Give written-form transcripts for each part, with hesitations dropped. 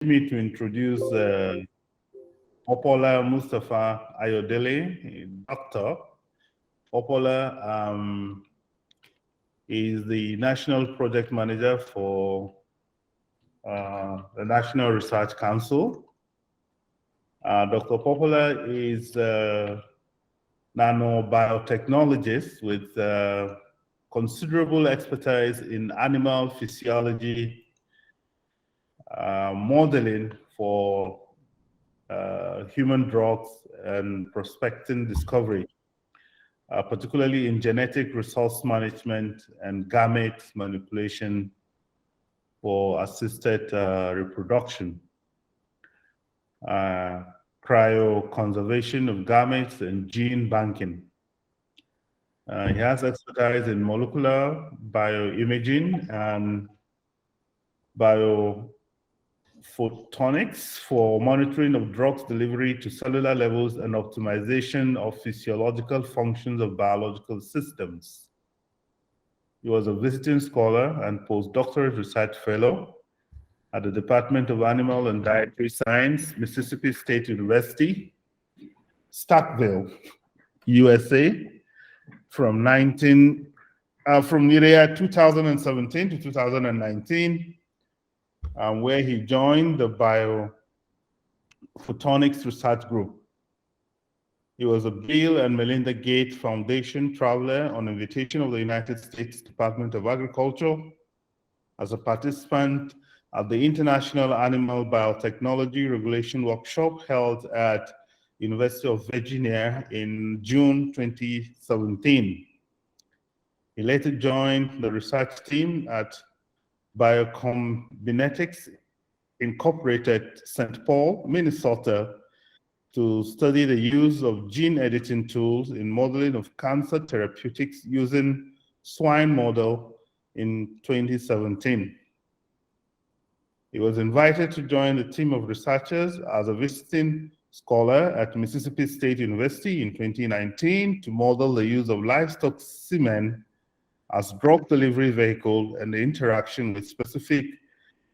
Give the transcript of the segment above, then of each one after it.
me to introduce Popoola Mustapha Ayodele, Doctor. Popoola is the National Project Manager for the National Research Council. Dr. Popoola is a nanobiotechnologist with considerable expertise in animal physiology, modeling for human drugs and prospecting discovery, particularly in genetic resource management and gamete manipulation for assisted reproduction, cryoconservation of gametes and gene banking. He has expertise in molecular bioimaging and biophotonics for monitoring of drugs delivery to cellular levels and optimization of physiological functions of biological systems. He was a visiting scholar and postdoctoral research fellow at the Department of Animal and Dietary Science, Mississippi State University, Starkville, USA, from the year 2017 to 2019, where he joined the Biophotonics Research Group. He was a Bill and Melinda Gates Foundation traveler on invitation of the United States Department of Agriculture as a participant at the International Animal Biotechnology Regulation Workshop held at University of Virginia in June 2017. He later joined the research team at Biocombinetics Incorporated, St. Paul, Minnesota, to study the use of gene editing tools in modeling of cancer therapeutics using swine model in 2017. He was invited to join the team of researchers as a visiting scholar at Mississippi State University in 2019 to model the use of livestock semen as drug delivery vehicle and the interaction with specific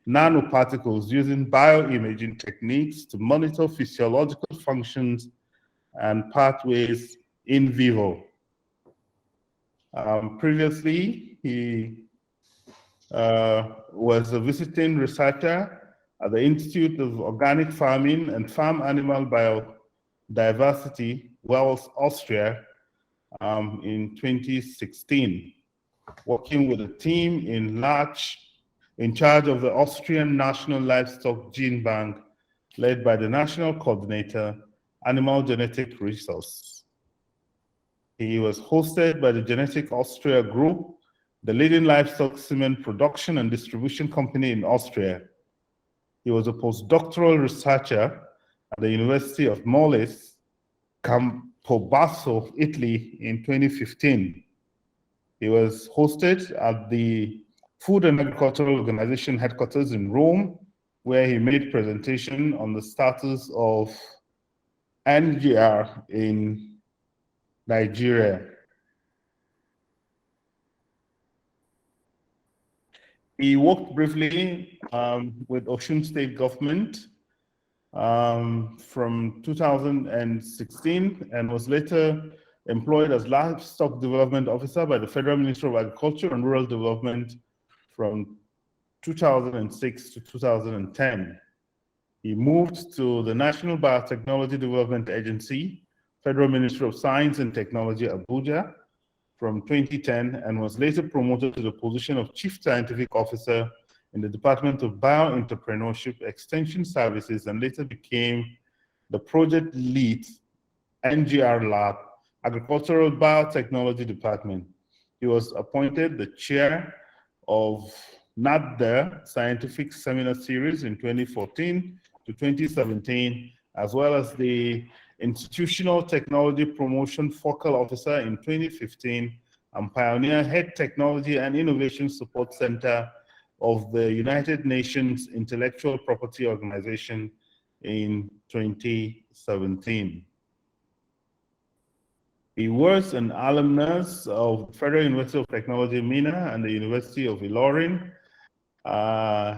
nanoparticles using bioimaging techniques to monitor physiological functions and pathways in vivo. Previously, he was a visiting researcher at the Institute of Organic Farming and Farm Animal Biodiversity, Wels, Austria, in 2016, working with a team in charge of the Austrian National Livestock Gene Bank, led by the National Coordinator, Animal Genetic Resource. He was hosted by the Genetic Austria Group, the leading livestock semen production and distribution company in Austria. He was a postdoctoral researcher at the University of Molise, Campobasso, Italy in 2015. He was hosted at the Food and Agricultural Organization headquarters in Rome, where he made presentation on the status of NGR in Nigeria. He worked briefly with Osun State government from 2016 and was later employed as Livestock Development Officer by the Federal Ministry of Agriculture and Rural Development from 2006 to 2010. He moved to the National Biotechnology Development Agency, Federal Ministry of Science and Technology, Abuja, from 2010, and was later promoted to the position of Chief Scientific Officer in the Department of Bioentrepreneurship Extension Services, and later became the project lead, NGR Lab, Agricultural Biotechnology Department. He was appointed the chair of NADDER Scientific Seminar Series in 2014 to 2017, as well as the Institutional Technology Promotion Focal Officer in 2015, and Pioneer Head Technology and Innovation Support Center of the United Nations Intellectual Property Organization in 2017. He was an alumnus of Federal University of Technology, Mina, and the University of Ilorin.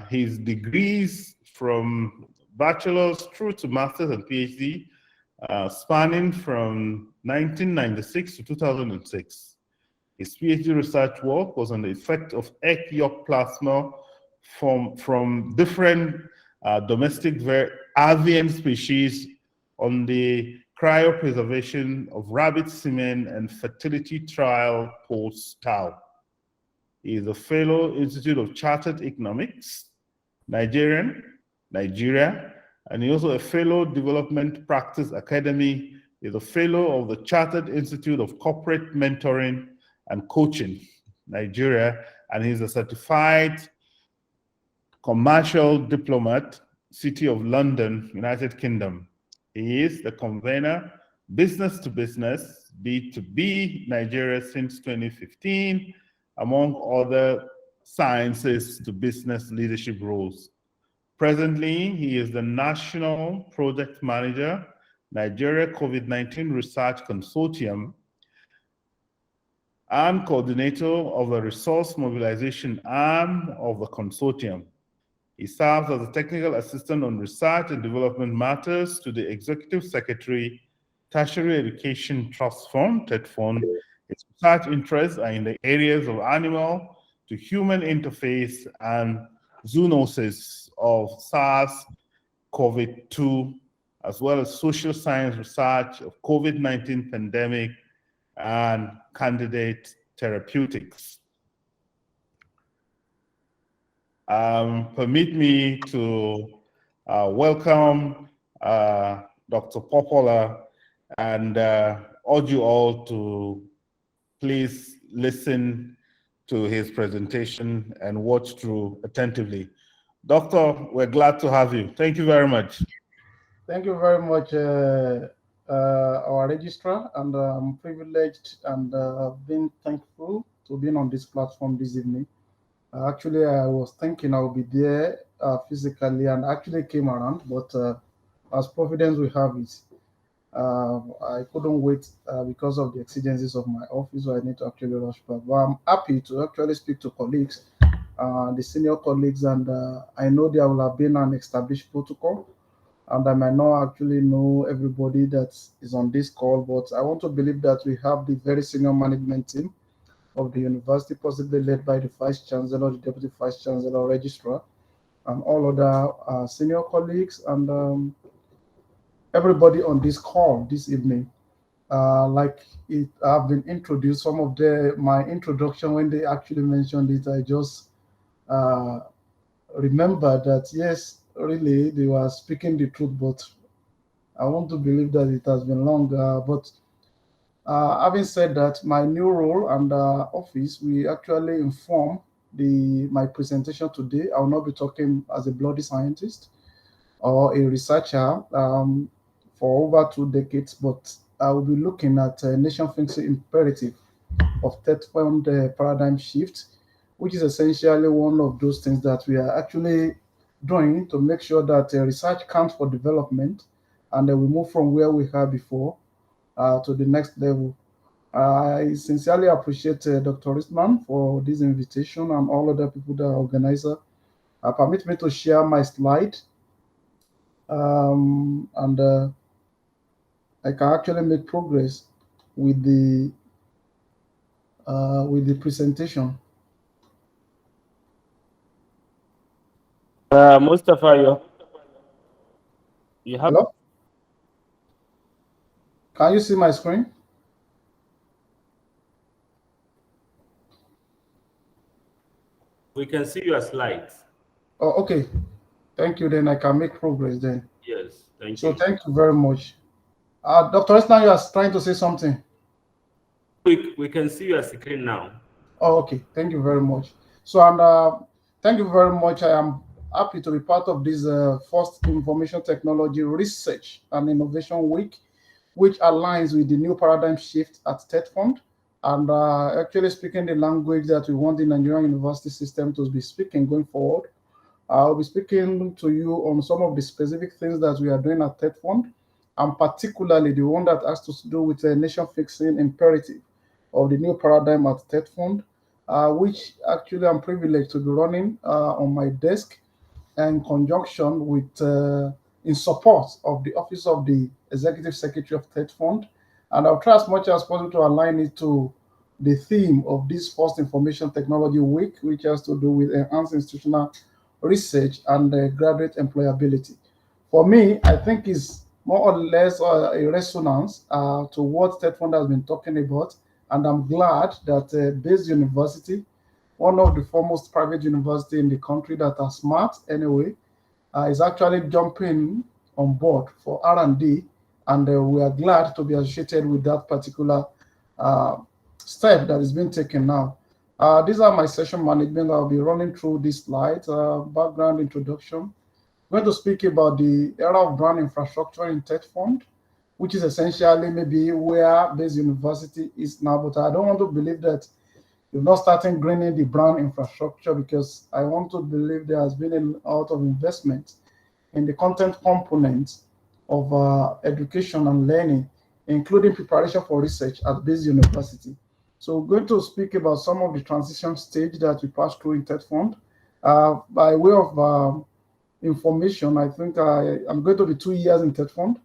His degrees from bachelor's through to master's and PhD, spanning from 1996 to 2006. His PhD research work was on the effect of egg yolk plasma from different domestic avian species on the cryopreservation of rabbit semen and fertility trial post-tau. He is a fellow Institute of Chartered Economics, Nigeria, and he also a fellow Development Practice Academy. He is a fellow of the Chartered Institute of Corporate Mentoring and Coaching, Nigeria, and he's a certified commercial diplomat, City of London, United Kingdom. He is the convener, business to business, B2B Nigeria since 2015, among other sciences to business leadership roles. Presently, he is the National Project Manager, Nigeria COVID-19 Research Consortium, and coordinator of the resource mobilization arm of the consortium. He serves as a technical assistant on research and development matters to the Executive Secretary, Tertiary Education Trust Fund, Tetfund. His research interests are in the areas of animal to human interface and zoonosis of SARS-CoV-2, as well as social science research of COVID-19 pandemic and candidate therapeutics. Permit me to welcome Dr. Popoola and urge you all to please listen to his presentation and watch through attentively. Doctor, we're glad to have you. Thank you very much. Thank you very much, our registrar, and I'm privileged and been thankful to being on this platform this evening. Actually, I was thinking I would be there physically and actually came around, but as Providence we have it, I couldn't wait because of the exigencies of my office, so I need to actually rush back. But I'm happy to actually speak to colleagues, the senior colleagues, and I know there will have been an established protocol, and I might not actually know everybody that is on this call, but I want to believe that we have the very senior management team of the university, possibly led by the Vice Chancellor, the Deputy Vice Chancellor, Registrar, and all other senior colleagues, and everybody on this call this evening. Like I've been introduced, some of my introduction, when they actually mentioned it, I just remember that, yes, really, they were speaking the truth, but I want to believe that it has been long. But having said that, my new role and office, we actually inform my presentation today. I will not be talking as a bloody scientist or a researcher for over 2 decades, but I will be looking at nation thinks imperative of Tetfund paradigm shift, which is essentially one of those things that we are actually doing to make sure that research counts for development, and then we move from where we were before to the next level. I sincerely appreciate Dr. Risman for this invitation and all other people that are organizer. Permit me to share my slide, and I can actually make progress with the presentation. Mustapha, you have. Hello? Can you see my screen? We can see your slides. Oh, okay. Thank you. Then I can make progress then. Yes, thank you. So thank you very much. Dr. Esna, you are trying to say something. We can see your screen now. Oh, okay. Thank you very much. So, and thank you very much. I am happy to be part of this first Information Technology Research and Innovation Week, which aligns with the new paradigm shift at Tetfund, and actually speaking the language that we want the Nigerian university system to be speaking going forward. I'll be speaking to you on some of the specific things that we are doing at Tetfund, and particularly the one that has to do with the nation-fixing imperative of the new paradigm at Tetfund, which actually I'm privileged to be running on my desk. in conjunction with, in support of the Office of the Executive Secretary of Tetfund. And I'll try as much as possible to align it to the theme of this first Information Technology Week, which has to do with enhanced institutional research and graduate employability. For me, I think it's more or less a resonance to what Tetfund has been talking about. And I'm glad that Base University, one of the foremost private university in the country that are smart anyway, is actually jumping on board for R&D, and we are glad to be associated with that particular step that is being taken now. These are my session management. I'll be running through this slide, background introduction. I'm going to speak about the era of brand infrastructure in Tetfund, which is essentially maybe where Base University is now, but I don't want to believe that we've not started greening the brand infrastructure, because I want to believe there has been a lot of investment in the content components of education and learning, including preparation for research at Base University. So we're going to speak about some of the transition stage that we passed through in Tetfund. By way of information, I think I'm going to be 2 years in Tetfund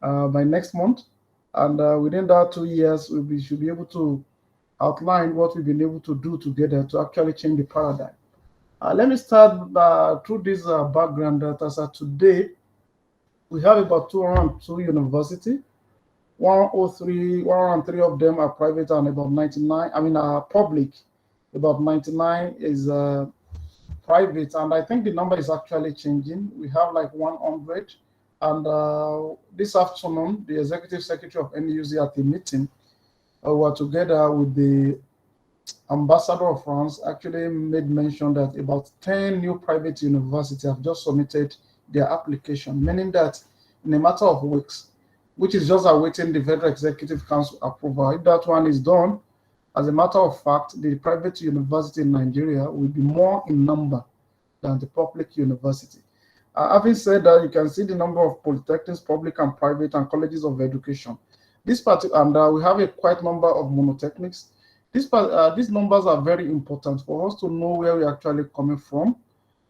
by next month. And within that 2 years, we should be able to outline what we've been able to do together to actually change the paradigm. Let me start through this background that as of today, we have about 202 universities. 103 of them are private, and about 99, are public. About 99 is private, and I think the number is actually changing. We have like 100, and this afternoon, the Executive Secretary of NUZ at the meeting were together with the Ambassador of France, actually made mention that about 10 new private universities have just submitted their application, meaning that in a matter of weeks, which is just awaiting the Federal Executive Council approval. If that one is done, as a matter of fact, the private university in Nigeria will be more in number than the public university. Having said that, you can see the number of polytechnics, public and private, and colleges of education. This part, and we have a quite number of monotechnics. These numbers are very important for us to know where we're actually coming from,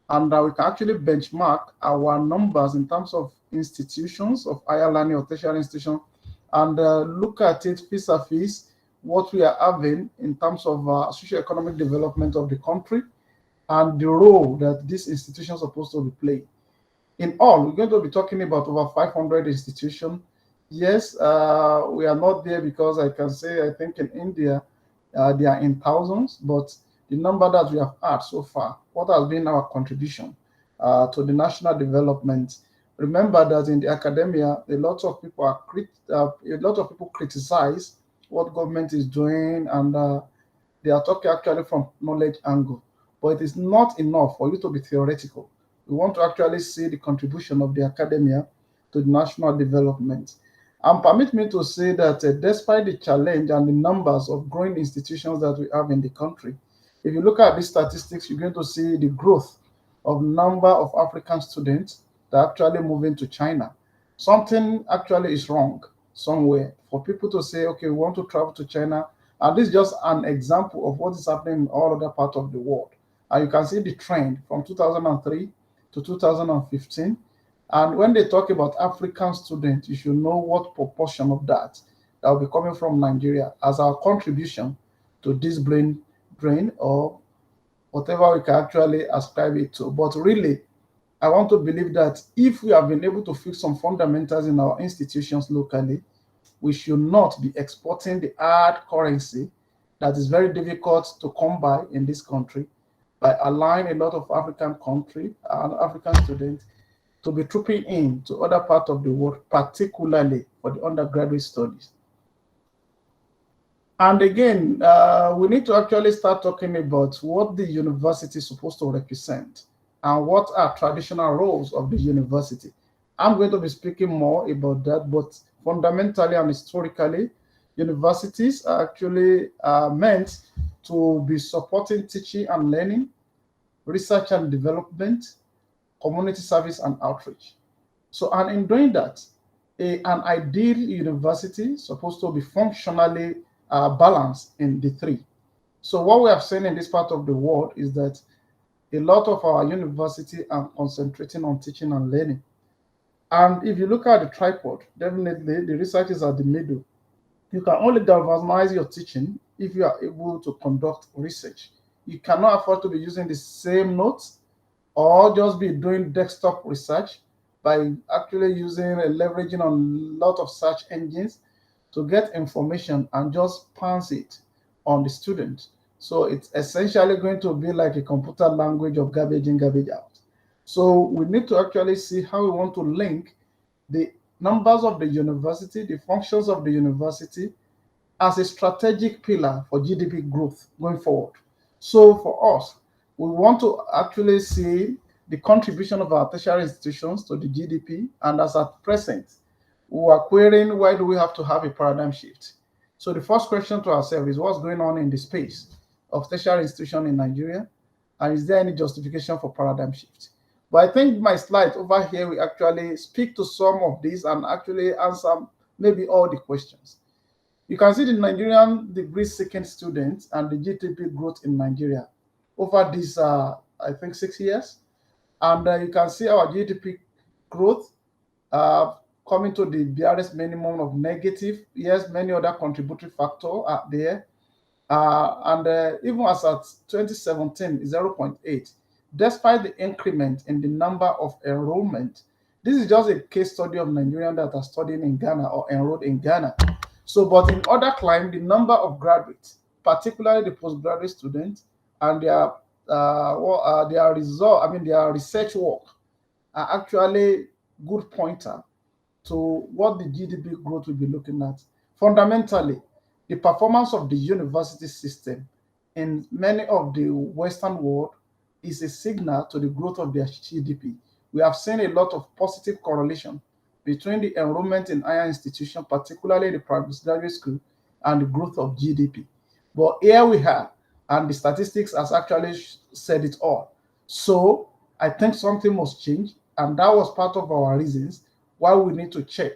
and we can actually benchmark our numbers in terms of institutions of higher learning or tertiary institutions, and look at it vis-a-vis what we are having in terms of socio-economic development of the country and the role that these institutions are supposed to be playing. In all, we're going to be talking about over 500 institutions. Yes, we are not there because I can say, I think in India, they are in thousands, but the number that we have had so far, what has been our contribution to the national development? Remember that in the academia, a lot of people criticize what government is doing, and they are talking actually from knowledge angle. But it is not enough for you to be theoretical. We want to actually see the contribution of the academia to the national development. And permit me to say that despite the challenge and the numbers of growing institutions that we have in the country, if you look at these statistics, you're going to see the growth of number of African students that are actually moving to China. Something actually is wrong somewhere for people to say, okay, we want to travel to China. And this is just an example of what is happening in all other parts of the world. And you can see the trend from 2003 to 2015. And when they talk about African students, you should know what proportion of that will be coming from Nigeria as our contribution to this brain drain, or whatever we can actually ascribe it to. But really, I want to believe that if we have been able to fix some fundamentals in our institutions locally, we should not be exporting the hard currency that is very difficult to come by in this country, by allowing a lot of African countries and African students to be trooping in to other parts of the world, particularly for the undergraduate studies. And again, we need to actually start talking about what the university is supposed to represent and what are traditional roles of the university. I'm going to be speaking more about that, but fundamentally and historically, universities are actually meant to be supporting teaching and learning, research and development, community service and outreach. So, and in doing that, an ideal university is supposed to be functionally balanced in the three. So what we have seen in this part of the world is that a lot of our university are concentrating on teaching and learning. And if you look at the tripod, definitely the research is at the middle. You can only galvanize your teaching if you are able to conduct research. You cannot afford to be using the same notes or just be doing desktop research by actually using leveraging on a lot of search engines to get information and just pass it on the student. So it's essentially going to be like a computer language of garbage in, garbage out. So we need to actually see how we want to link the numbers of the university, the functions of the university, as a strategic pillar for GDP growth going forward. So for us, we want to actually see the contribution of our tertiary institutions to the GDP, and as at present, we are querying why do we have to have a paradigm shift. So the first question to ourselves is what's going on in the space of tertiary institution in Nigeria, and is there any justification for paradigm shift? But I think my slide over here will actually speak to some of these and actually answer maybe all the questions. You can see the Nigerian degree-seeking students and the GDP growth in Nigeria over these, I think, 6 years. And you can see our GDP growth coming to the barest minimum of negative. Yes, many other contributory factors are there. Even as at 2017, 0.8, despite the increment in the number of enrollment. This is just a case study of Nigerians that are studying in Ghana or enrolled in Ghana. So, but in other climes, the number of graduates, particularly the postgraduate students, and their result, their research work, are actually good pointer to what the GDP growth will be looking at. Fundamentally, the performance of the university system in many of the Western world is a signal to the growth of their GDP. We have seen a lot of positive correlation between the enrollment in higher institutions, particularly the private graduate school, and the growth of GDP. But here we have, and the statistics has actually said it all. So I think something must change, and that was part of our reasons why we need to check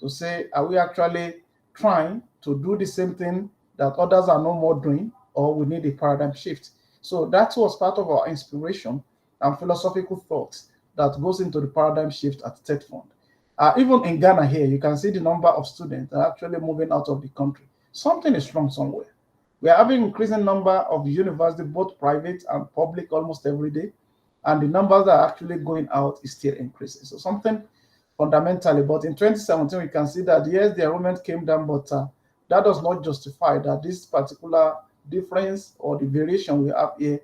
to say, are we actually trying to do the same thing that others are no more doing, or we need a paradigm shift? So that was part of our inspiration and philosophical thoughts that goes into the paradigm shift at Tetfund. Even in Ghana here, you can see the number of students that are actually moving out of the country. Something is wrong somewhere. We are having increasing number of universities, both private and public, almost every day, and the numbers that are actually going out is still increasing. So something fundamentally, but in 2017, we can see that yes, the enrollment came down, but that does not justify that this particular difference or the variation we have here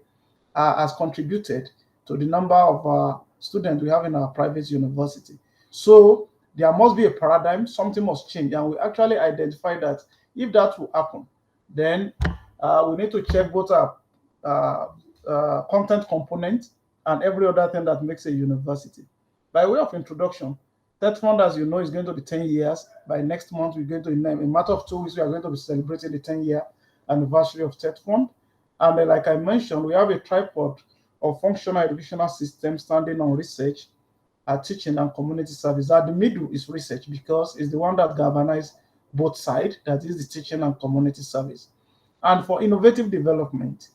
has contributed to the number of students we have in our private university. So there must be a paradigm, something must change, and we actually identify that if that will happen, then we need to check both our content component and every other thing that makes a university. By way of introduction, Tetfund, as you know, is going to be 10 years. By next month, we're going to, in a matter of 2 weeks, we are going to be celebrating the 10-year anniversary of Tetfund. And like I mentioned, we have a tripod of functional educational systems standing on research, teaching, and community service. At the middle is research because it's the one that galvanizes both sides, that is the teaching and community service. And for innovative development,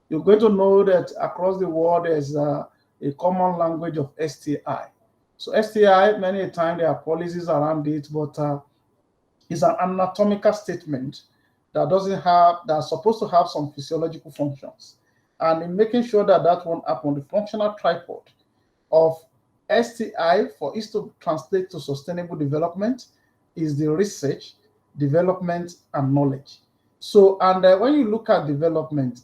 you're going to know that across the world there's a common language of STI. So STI, many a time there are policies around it, but it's an anatomical statement that that's supposed to have some physiological functions. And in making sure that that won't happen, the functional tripod of STI for it to translate to sustainable development is the research, development, and knowledge. So, and when you look at development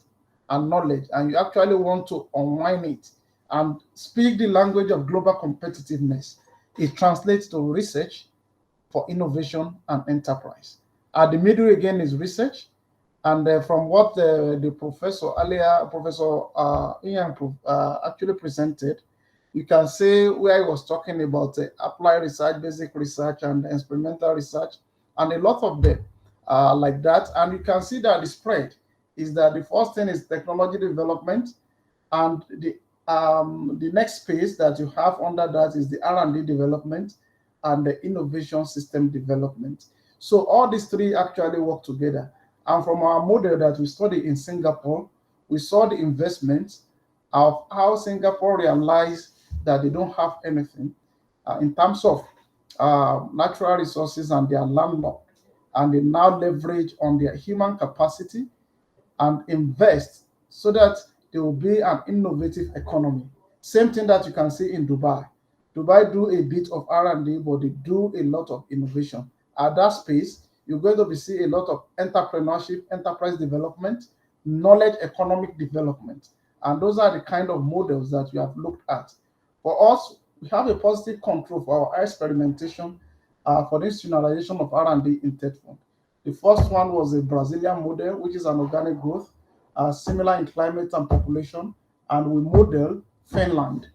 and knowledge, and you actually want to unwind it and speak the language of global competitiveness, it translates to research for innovation and enterprise. At the middle again is research, and from what the professor earlier, Professor Ian actually presented, you can see where he was talking about applied research, basic research, and experimental research, and a lot of them like that. And you can see that the spread is that the first thing is technology development, and the next space that you have under that is the R&D development and the innovation system development. So all these three actually work together. And from our model that we studied in Singapore, we saw the investments of how Singapore realized that they don't have anything in terms of natural resources and their landlocked, and they now leverage on their human capacity and invest so that there will be an innovative economy. Same thing that you can see in Dubai. Dubai do a bit of R&D, but they do a lot of innovation. At that space, you're going to be seeing a lot of entrepreneurship, enterprise development, knowledge economic development. And those are the kind of models that we have looked at. For us, we have a positive control for our experimentation for the institutionalization of R&D in Tetfund. The first one was a Brazilian model, which is an organic growth, similar in climate and population. And we model Finland,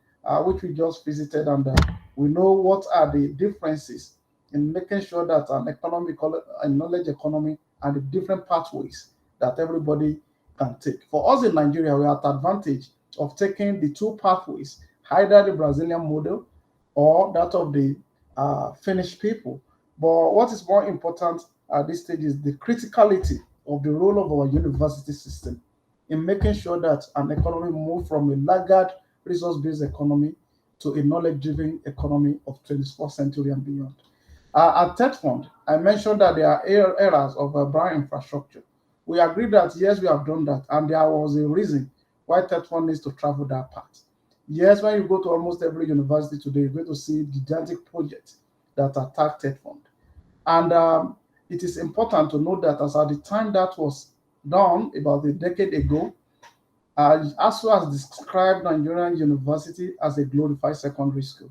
which we just visited, and we know what are the differences in making sure that an economy, a knowledge economy, and the different pathways that everybody can take. For us in Nigeria, we are at advantage of taking the two pathways, either the Brazilian model or that of the Finnish people. But what is more important at this stage is the criticality of the role of our university system in making sure that an economy moves from a laggard resource-based economy to a knowledge-driven economy of 21st century and beyond. At Tetfund, I mentioned that there are areas of brown infrastructure. We agreed that yes, we have done that, and there was a reason why Tetfund needs to travel that path. Yes, when you go to almost every university today, you're going to see gigantic projects that attack Tetfund. And it is important to note that as at the time that was done about a decade ago, ASU has described Nigerian university as a glorified secondary school.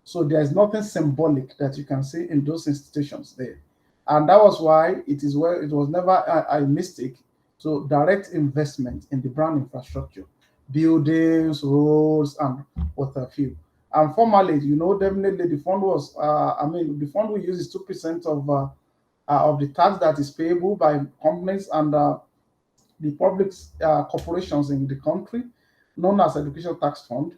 So there is nothing symbolic that you can see in those institutions there. And that was why it was never a mistake to direct investment in the brown infrastructure, buildings, roads, and what have you. And formally, definitely the fund was, the fund we use is 2% of the tax that is payable by companies and the public corporations in the country, known as Education Tax Fund.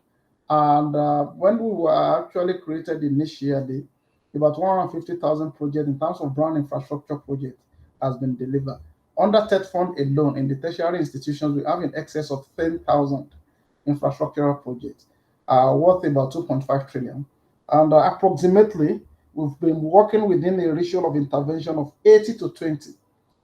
And when we were actually created initially, about 150,000 projects in terms of brown infrastructure projects has been delivered. Under Tetfund alone, in the tertiary institutions, we have in excess of 10,000 infrastructural projects worth about 2.5 trillion. And approximately, we've been working within a ratio of intervention of 80 to 20,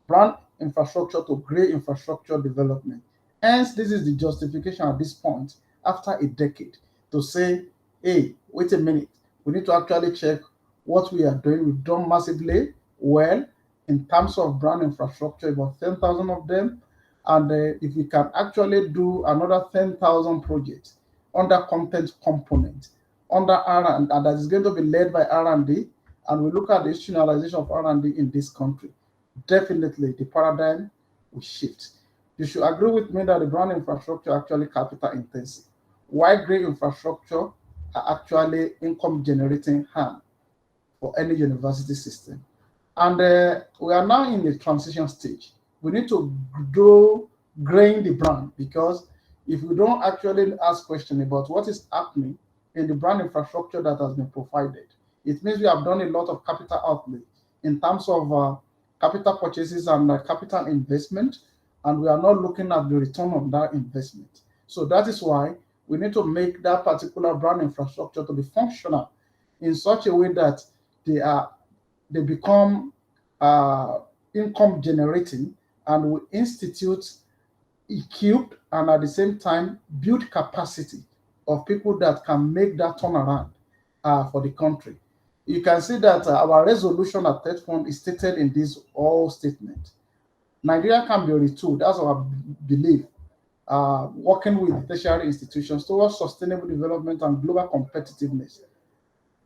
brown infrastructure to gray infrastructure development. Hence, this is the justification at this point, after a decade, to say, hey, wait a minute, we need to actually check what we are doing. We've done massively well in terms of brown infrastructure, about 10,000 of them. And if we can actually do another 10,000 projects under content component, under R&D, and that is going to be led by R&D, and we look at the institutionalization of R&D in this country, definitely the paradigm will shift. You should agree with me that the brown infrastructure actually capital intensive, while gray infrastructure are actually income generating harm for any university system. And we are now in the transition stage. We need to grow graying the brown, because if we don't actually ask questions about what is happening in the brown infrastructure that has been provided, it means we have done a lot of capital outlay in terms of capital purchases and capital investment, and we are not looking at the return on that investment. So that is why we need to make that particular brown infrastructure to be functional in such a way that they become income generating, and we institute, equip, and at the same time build capacity of people that can make that turnaround for the country. You can see that our resolution at Tetfund is stated in this all statement. Nigeria can be retooled, that's our belief, working with tertiary institutions towards sustainable development and global competitiveness,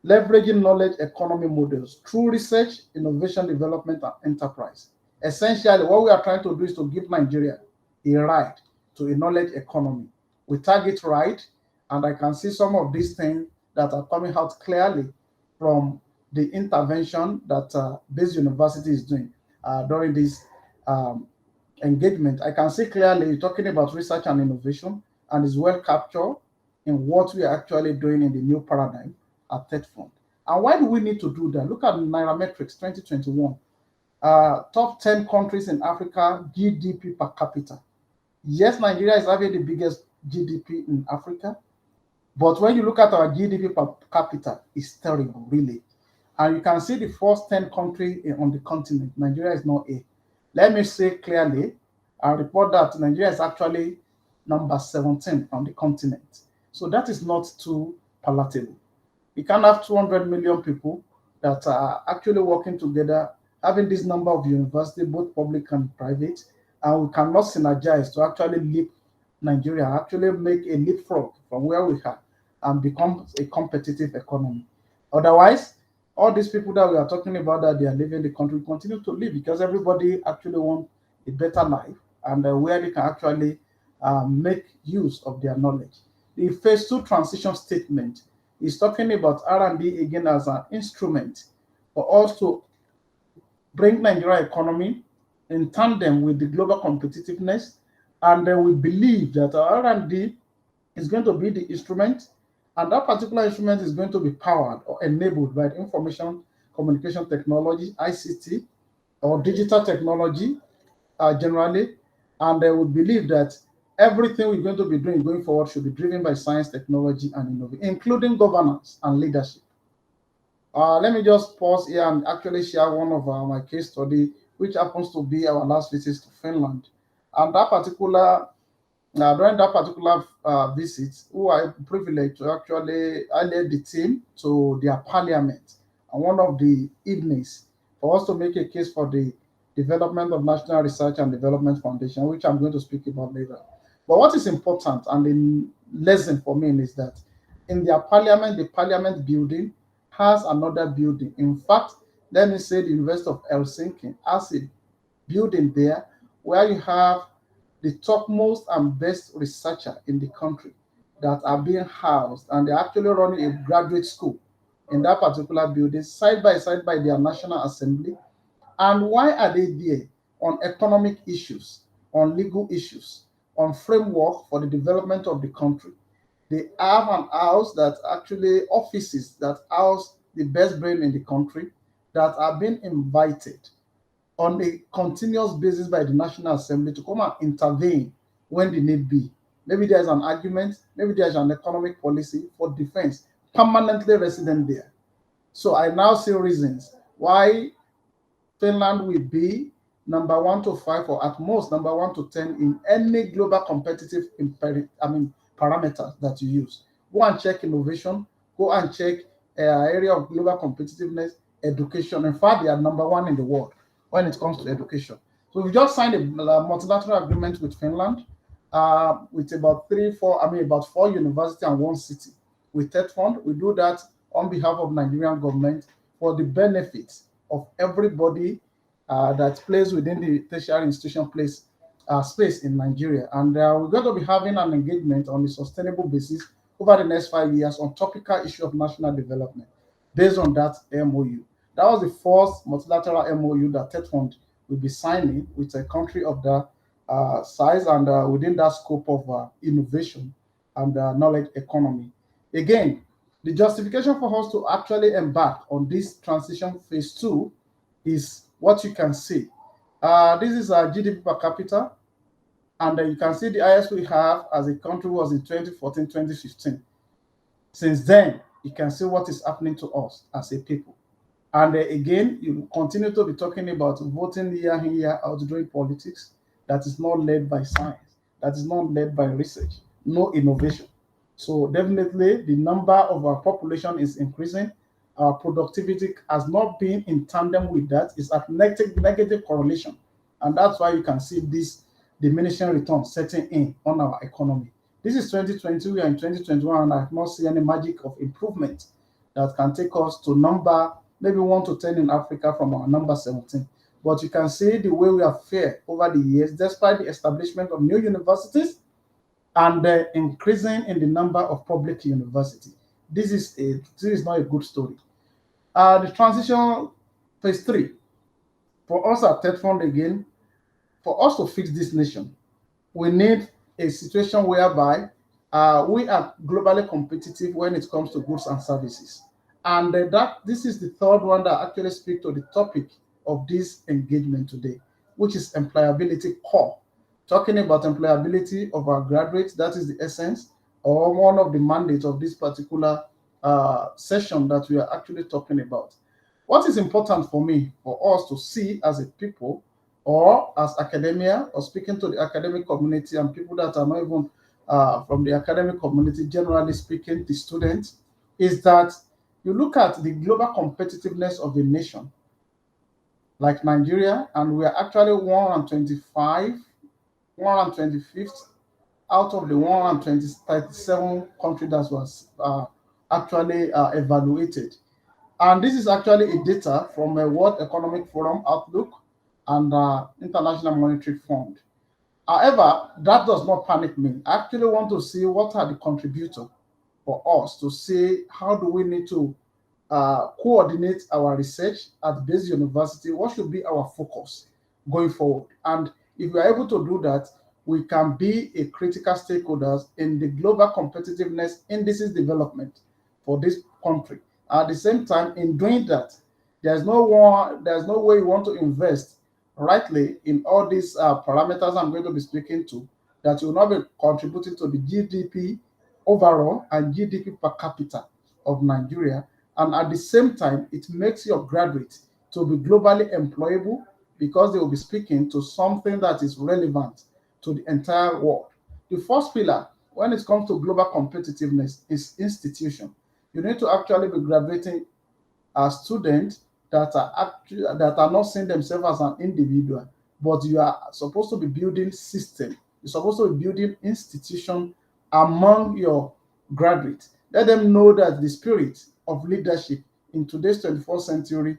leveraging knowledge economy models through research, innovation, development, and enterprise. Essentially, what we are trying to do is to give Nigeria a right to a knowledge economy. We target right, and I can see some of these things that are coming out clearly from the intervention that this university is doing during this engagement. I can see clearly talking about research and innovation, and is well captured in what we are actually doing in the new paradigm at Tetfund. And why do we need to do that? Look at Nairametrics 2021. Top 10 countries in Africa, GDP per capita. Yes, Nigeria is having the biggest GDP in Africa. But when you look at our GDP per capita, it's terrible, really. And you can see the first 10 countries on the continent. Nigeria is not A. Let me say clearly, I report that Nigeria is actually number 17 on the continent. So that is not too palatable. You can have 200 million people that are actually working together, having this number of universities, both public and private, and we cannot synergize to actually leap Nigeria, actually make a leapfrog from where we are and become a competitive economy. Otherwise, all these people that we are talking about that they are leaving the country continue to live because everybody actually wants a better life and where they can actually make use of their knowledge. The phase 2 transition statement is talking about R&D again as an instrument for us to bring Nigeria economy in tandem with the global competitiveness. And then we believe that our R&D is going to be the instrument, and that particular instrument is going to be powered or enabled by the information communication technology, ICT, or digital technology generally. And they would believe that everything we're going to be doing going forward should be driven by science, technology, and innovation, including governance and leadership. Let me just pause here and actually share one of my case study, which happens to be our last visit to Finland. And that particular, during that particular visit, who I privileged to actually, I led the team to their parliament on one of the evenings for us to make a case for the development of National Research and Development Foundation, which I'm going to speak about later. But what is important and the lesson for me is that in their parliament, the parliament building has another building. In fact, let me say the University of Helsinki has a building there where you have the topmost and best researcher in the country that are being housed, and they're actually running a graduate school in that particular building, side by their National Assembly. And why are they there? On economic issues, on legal issues, on framework for the development of the country. They have an house that actually offices that house the best brain in the country that are being invited on a continuous basis by the National Assembly to come and intervene when the need be. Maybe there's an argument, maybe there's an economic policy for defense, permanently resident there. So I now see reasons why Finland will be number 1 to 5 or at most number 1 to 10 in any global competitive parameters that you use. Go and check innovation, go and check area of global competitiveness, education. In fact, they are number 1 in the world when it comes to education. So we just signed a multilateral agreement with Finland with about 4 universities and 1 city with Tetfund. We do that on behalf of Nigerian government for the benefits of everybody that plays within the tertiary institution space in Nigeria. And we're going to be having an engagement on a sustainable basis over the next 5 years on topical issue of national development based on that MOU. That was the first multilateral MOU that Tetfund will be signing with a country of the size and within that scope of innovation and knowledge economy. Again, the justification for us to actually embark on this transition phase 2 is what you can see. This is our GDP per capita, and you can see the highest we have as a country was in 2014, 2015. Since then, you can see what is happening to us as a people. And again, you continue to be talking about voting year in, year out, doing politics that is not led by science, that is not led by research, no innovation. So definitely the number of our population is increasing. Our productivity has not been in tandem with that. It's at negative correlation. And that's why you can see this diminishing return setting in on our economy. This is 2020, we are in 2021, and I have not seen any magic of improvement that can take us to number maybe 1 to 10 in Africa from our number 17. But you can see the way we have fared over the years, despite the establishment of new universities and the increasing in the number of public universities. This is not a good story. The transition phase 3, for us at Tetfund again, for us to fix this nation, we need a situation whereby we are globally competitive when it comes to goods and services. And this is the third one that actually speaks to the topic of this engagement today, which is employability core talking about employability of our graduates. That is the essence or one of the mandates of this particular session that we are actually talking about. What is important for me, for us to see as a people or as academia or speaking to the academic community and people that are not even from the academic community, generally speaking, the students, is that you look at the global competitiveness of a nation like Nigeria, and we are actually 125th out of the 137 countries that was actually evaluated. And this is actually a data from a World Economic Forum Outlook and International Monetary Fund. However, that does not panic me. I actually want to see what are the contributors for us to see how do we need to coordinate our research at base university. What should be our focus going forward? And if we are able to do that, we can be a critical stakeholders in the global competitiveness indices development for this country. At the same time, in doing that, there's no way you want to invest rightly in all these parameters I'm going to be speaking to that will not be contributing to the GDP overall and GDP per capita of Nigeria. And at the same time, it makes your graduates to be globally employable because they will be speaking to something that is relevant to the entire world. The first pillar, when it comes to global competitiveness, is institution. You need to actually be graduating as students that are not seeing themselves as an individual, but you are supposed to be building system. You're supposed to be building institution among your graduates. Let them know that the spirit of leadership in today's 21st century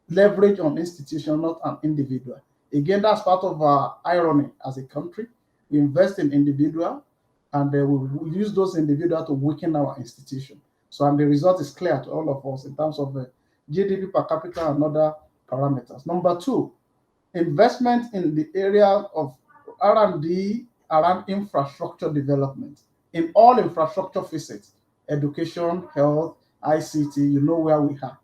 leverage on institution, not an individual. Again, that's part of our irony as a country. We invest in individual, and we use those individuals to weaken our institution. So, and the result is clear to all of us in terms of GDP per capita and other parameters. Number two, investment in the area of R&D around infrastructure development in all infrastructure facets, education, health, ICT, you know where we are.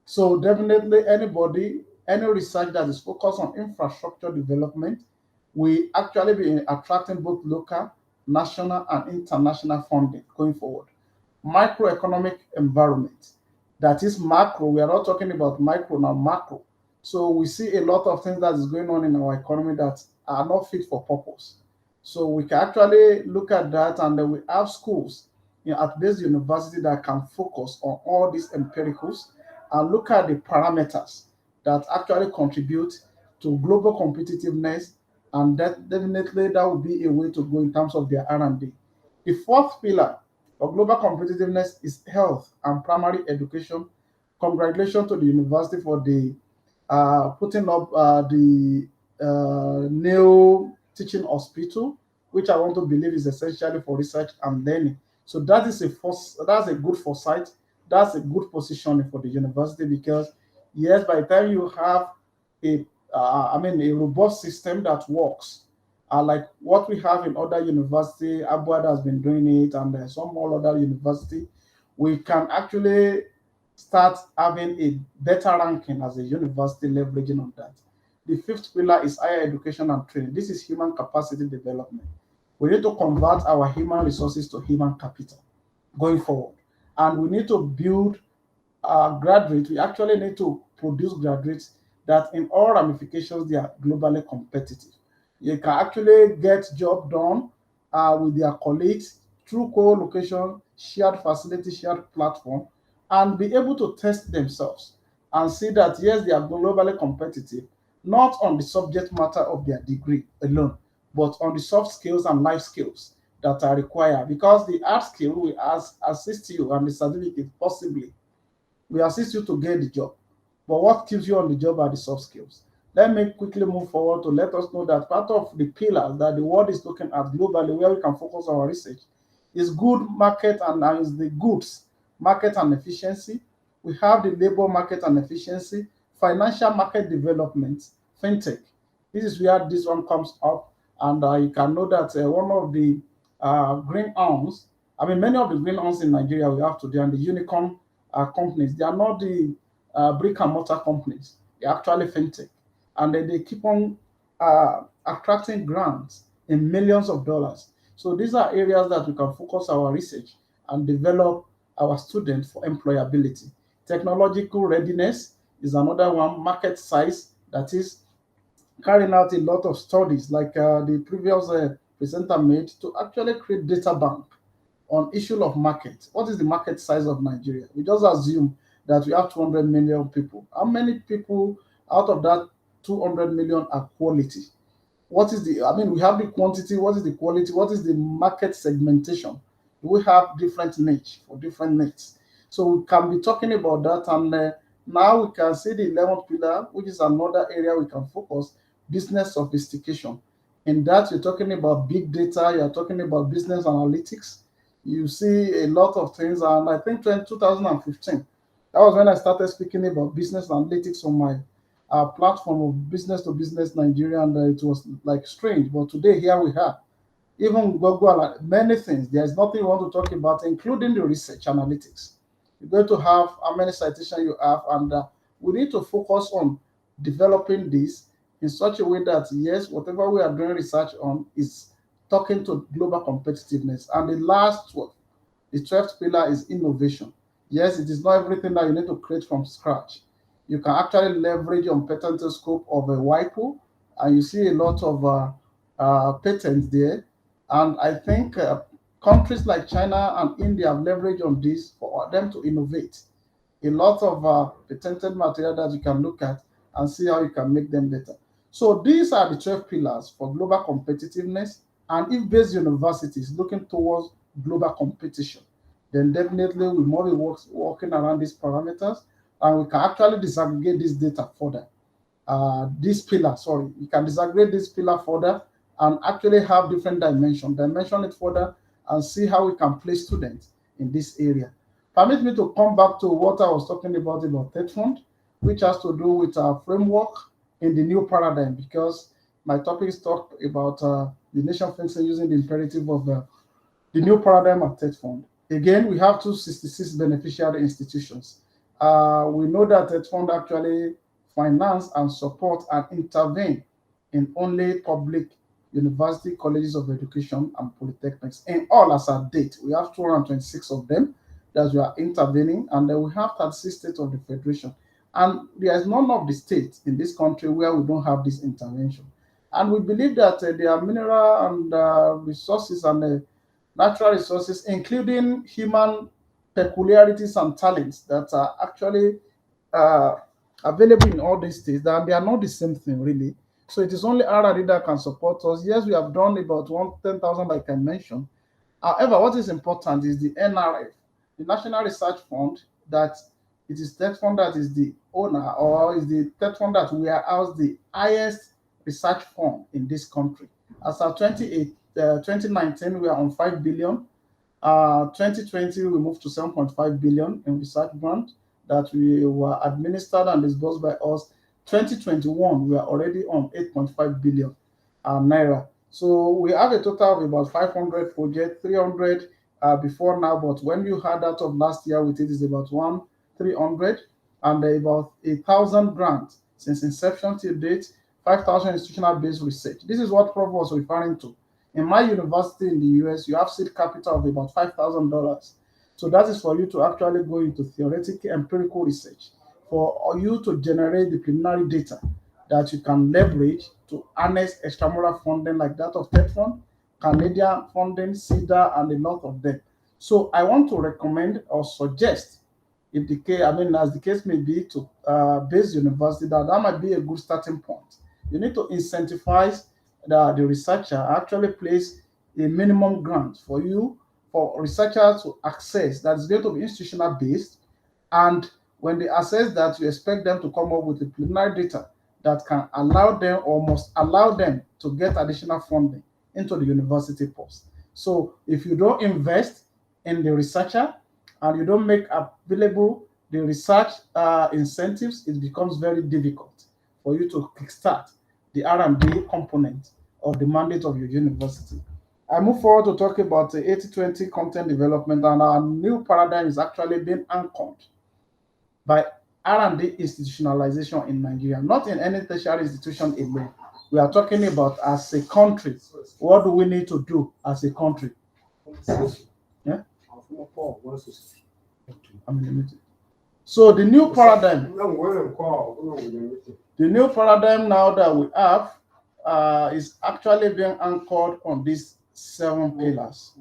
So definitely any research that is focused on infrastructure development, we actually be attracting both local, national, and international funding going forward. Microeconomic environment, that is macro. We are not talking about micro now, macro. So we see a lot of things that is going on in our economy that are not fit for purpose. So we can actually look at that, and then we have schools at this university that can focus on all these empiricals and look at the parameters that actually contribute to global competitiveness, and that definitely that would be a way to go in terms of their R&D. The fourth pillar of global competitiveness is health and primary education. Congratulations to the university for the putting up the new teaching hospital, which I want to believe is essentially for research and learning. So that's a good foresight. That's a good positioning for the university because yes, by the time you have a robust system that works, like what we have in other university, Abuad has been doing it, and some all other university, we can actually start having a better ranking as a university leveraging on that. The fifth pillar is higher education and training. This is human capacity development. We need to convert our human resources to human capital going forward. And we need to build graduates. We actually need to produce graduates that in all ramifications, they are globally competitive. You can actually get job done with their colleagues through co-location, shared facility, shared platform, and be able to test themselves and see that yes, they are globally competitive, not on the subject matter of their degree alone, but on the soft skills and life skills that are required. Because the hard skill will assist you, and the certificate possibly will assist you to get the job. But what keeps you on the job are the soft skills. Let me quickly move forward to let us know that part of the pillars that the world is looking at globally, where we can focus our research, is good market and is the goods market and efficiency. We have the labor market and efficiency, financial market development, fintech. This is where this one comes up, and you can know that one of the green arms, many of the green arms in Nigeria we have today, and the unicorn companies, they are not the brick and mortar companies. They're actually fintech, and they keep on attracting grants in millions of dollars. So these are areas that we can focus our research and develop our students for employability. Technological readiness is another one. Market size, that is carrying out a lot of studies like the previous presenter made to actually create data bank on issue of market. What is the market size of Nigeria? We just assume that we have 200 million people. How many people out of that 200 million are quality? What is the, I mean, we have the quantity, what is the quality, what is the market segmentation? We have different niche for different needs. So we can be talking about that, and now we can see the 11th pillar, which is another area we can focus, business sophistication. In that, you're talking about big data, you're talking about business analytics. You see a lot of things, and I think 2015, that was when I started speaking about business analytics on my platform of Business to Business Nigeria, and it was like strange. But today, here we are. Even Google, many things. There's nothing you want to talk about, including the research analytics. You're going to have how many citations you have, and we need to focus on developing this in such a way that, yes, whatever we are doing research on is talking to global competitiveness. And the last 12, the 12th pillar is innovation. Yes, it is not everything that you need to create from scratch. You can actually leverage on patent scope of a WIPO, and you see a lot of patents there. And I think countries like China and India have leveraged on this for them to innovate. A lot of patented material that you can look at and see how you can make them better. So these are the 12 pillars for global competitiveness. And if based universities looking towards global competition, then definitely we more be working around these parameters, and we can actually disaggregate this data further. This pillar, sorry, you can disaggregate this pillar further and actually have different dimension it further, and see how we can place students in this area. Permit me to come back to what I was talking about Tetfund, which has to do with our framework in the new paradigm, because my topic is talk about the nation facing using the imperative of the new paradigm at Tetfund. Again, we have 266 beneficiary institutions. We know that Tetfund actually finance and support and intervene in only public university, colleges of education, and polytechnics. In all, as at date, we have 226 of them that we are intervening, and then we have 36 states of the federation. And there is none of the states in this country where we don't have this intervention. And we believe that there are mineral and resources and natural resources, including human peculiarities and talents, that are actually available in all these states, that they are not the same thing, really. So it is only RRD that can support us. Yes, we have done about 10,000, like I mentioned. However, what is important is the NRF, the National Research Fund, that it is Tetfund that is the owner, or is the Tetfund that we are as the highest research fund in this country. As of 2019, we are on 5 billion. 2020, we moved to 7.5 billion in research grant that we were administered and disbursed by us. 2021, we are already on 8.5 billion naira. So we have a total of about 500 projects, 300 before now, but when you had that of last year with it is about 300, and about 1,000 grants since inception till date, 5,000 institutional-based research. This is what Prof was referring to. In my university in the US, you have seed capital of about $5,000. So that is for you to actually go into theoretical empirical research, for you to generate the preliminary data that you can leverage to harness extramural funding like that of Tetfund, Canadian funding, CEDA, and a lot of them. So I want to recommend or suggest, if the case, I mean, as the case may be, to base university, that might be a good starting point. You need to incentivize the researcher, actually place a minimum grant for you, for researchers to access, that is going to be institutional based, and when they assess that, you expect them to come up with the preliminary data that can allow them, or must allow them, to get additional funding into the university post. So if you don't invest in the researcher and you don't make available the research incentives, it becomes very difficult for you to kickstart the R&D component of the mandate of your university. I move forward to talk about the 80-20 content development, and our new paradigm is actually being anchored by R&D institutionalization in Nigeria, not in any tertiary institution alone. We are talking about as a country. What do we need to do as a country? Yeah? I'm in the meeting. So the new paradigm now that we have is actually being anchored on these 7 pillars.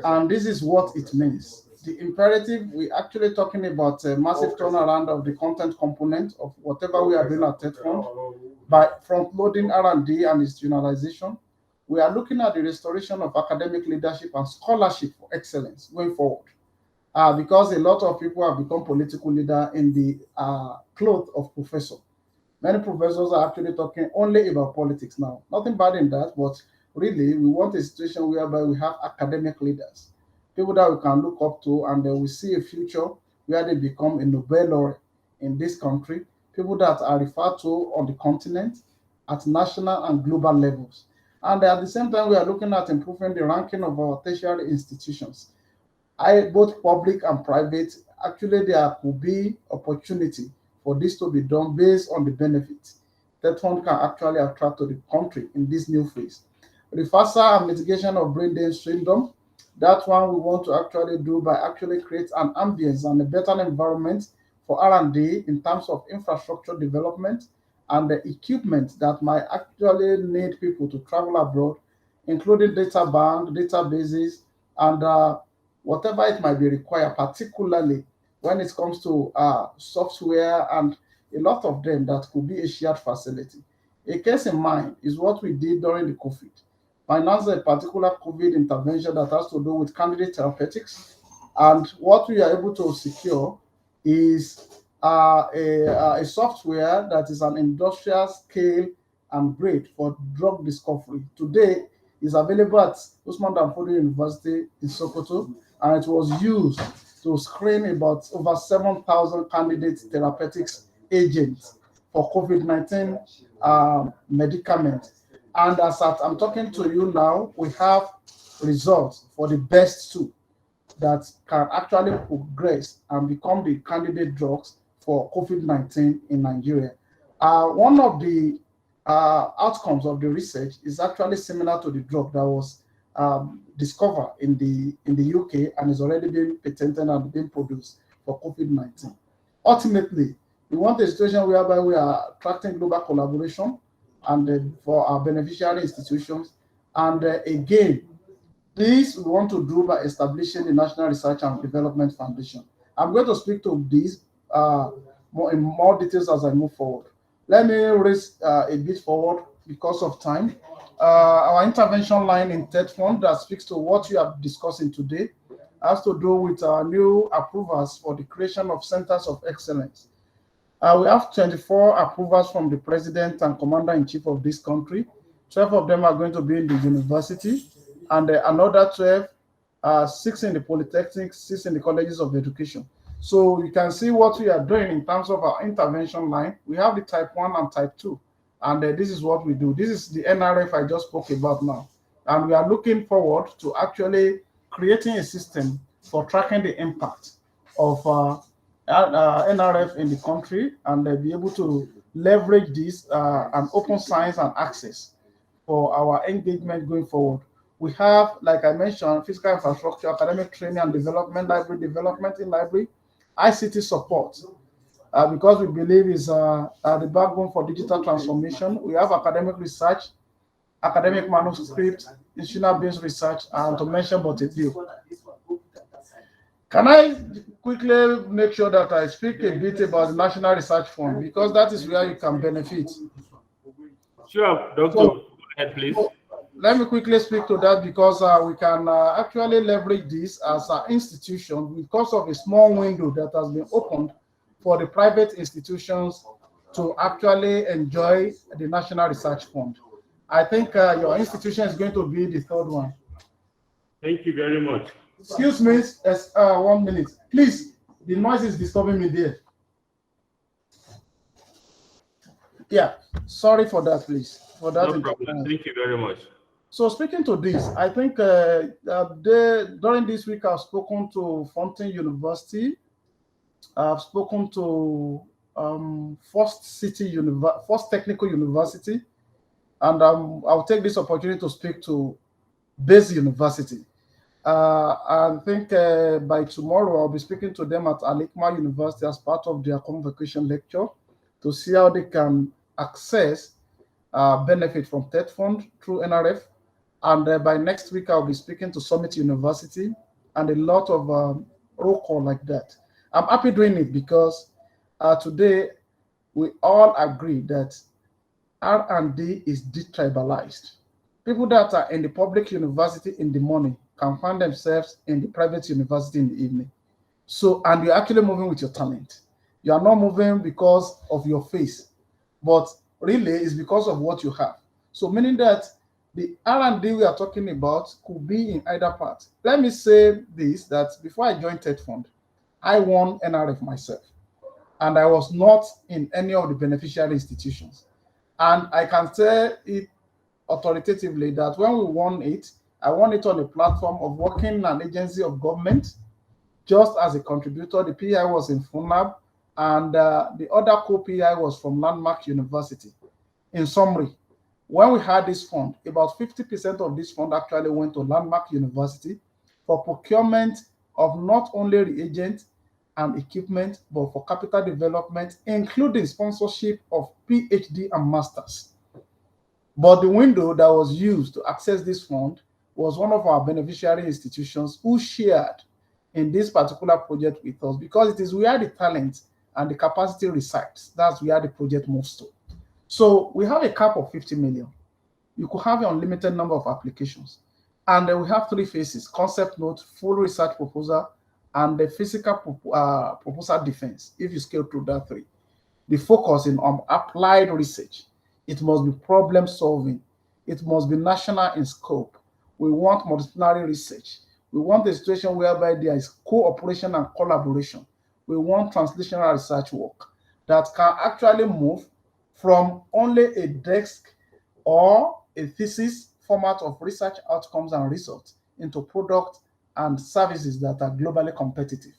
And this is what it means. The imperative, we're actually talking about a massive turnaround of the content component of whatever we are doing at Tetfund by front-loading R&D and institutionalization. We are looking at the restoration of academic leadership and scholarship for excellence going forward. Because a lot of people have become political leader in the cloth of professor. Many professors are actually talking only about politics now. Nothing bad in that, but really we want a situation whereby we have academic leaders, people that we can look up to, and we see a future where they become a Nobel laureate in this country, people that are referred to on the continent at national and global levels. And at the same time, we are looking at improving the ranking of our tertiary institutions. Both public and private, actually there could be opportunity for this to be done based on the benefits that one can actually attract to the country in this new phase. Reversal and mitigation of brain drain syndrome, that one we want to actually do by actually create an ambience and a better environment for R&D in terms of infrastructure development and the equipment that might actually need people to travel abroad, including data bank, databases, and whatever it might be required, particularly when it comes to software and a lot of them that could be a shared facility. A case in mind is what we did during the COVID. Finance a particular COVID intervention that has to do with candidate therapeutics. And what we are able to secure is a software that is an industrial scale and grade for drug discovery. Today, is available at Usman Danfodio University in Sokoto, and it was used to screen about over 7,000 candidate therapeutics agents for COVID-19 medicaments. And as I'm talking to you now, we have results for the best 2 that can actually progress and become the candidate drugs for COVID-19 in Nigeria. One of the outcomes of the research is actually similar to the drug that was discovered in the UK and is already being patented and being produced for COVID-19. Ultimately, we want a situation whereby we are attracting global collaboration and for our beneficiary institutions. And again, this we want to do by establishing the National Research and Development Foundation. I'm going to speak to this in more details as I move forward. Let me raise a bit forward because of time. Our intervention line in Tetfund that speaks to what we are discussing today has to do with our new approvals for the creation of centers of excellence. We have 24 approvals from the president and commander-in-chief of this country. 12 of them are going to be in the university, and another 12, 6 in the polytechnics, 6 in the colleges of education. So you can see what we are doing in terms of our intervention line. We have the type 1 and type 2, and this is what we do. This is the NRF I just spoke about now. And we are looking forward to actually creating a system for tracking the impact of NRF in the country and be able to leverage this and open science and access for our engagement going forward. We have, like I mentioned, physical infrastructure, academic training and development, library development in library, ICT support, because we believe is the backbone for digital transformation. We have academic research, academic manuscript, institutional-based research, and to mention but a few. Can I quickly make sure that I speak a bit about the National Research Fund, because that is where you can benefit? Sure, Doctor. Go ahead, please. Let me quickly speak to that because we can actually leverage this as an institution because of a small window that has been opened for the private institutions to actually enjoy the National Research Fund. I think your institution is going to be the third one. Thank you very much. Excuse me, 1 minute. Please, the noise is disturbing me there. Yeah, sorry for that, please. For that. No problem. Thank you very much. So speaking to this, I think during this week I've spoken to Fountain University. I've spoken to First Technical University. and I'll take this opportunity to speak to Base University. I think by tomorrow I'll be speaking to them at Alikma University as part of their convocation lecture to see how they can access benefit from Tetfund through NRF. And by next week I'll be speaking to Summit University and a lot of roll call like that. I'm happy doing it because today we all agree that R&D is detribalized. People that are in the public university in the morning can find themselves in the private university in the evening. So, and you're actually moving with your talent. You are not moving because of your face, but really it's because of what you have. So, meaning that the R&D we are talking about could be in either part. Let me say this, that before I joined Tetfund, I won NRF myself, and I was not in any of the beneficiary institutions. And I can say it authoritatively that when we won it, I won it on a platform of working in an agency of government, just as a contributor. The PI was in FUNAB, and the other co-PI was from Landmark University. In summary, when we had this fund, about 50% of this fund actually went to Landmark University for procurement of not only reagents and equipment, but for capital development, including sponsorship of PhD and masters. But the window that was used to access this fund was one of our beneficiary institutions who shared in this particular project with us, because it is where the talent and the capacity resides. That's where the project moves to. So we have a cap of 50 million. You could have an unlimited number of applications. And then we have three phases: concept note, full research proposal, and the physical proposal defense, if you scale through that three. The focus is on applied research. It must be problem solving. It must be national in scope. We want multidisciplinary research. We want a situation whereby there is cooperation and collaboration. We want translational research work that can actually move from only a desk or a thesis format of research outcomes and results into products and services that are globally competitive.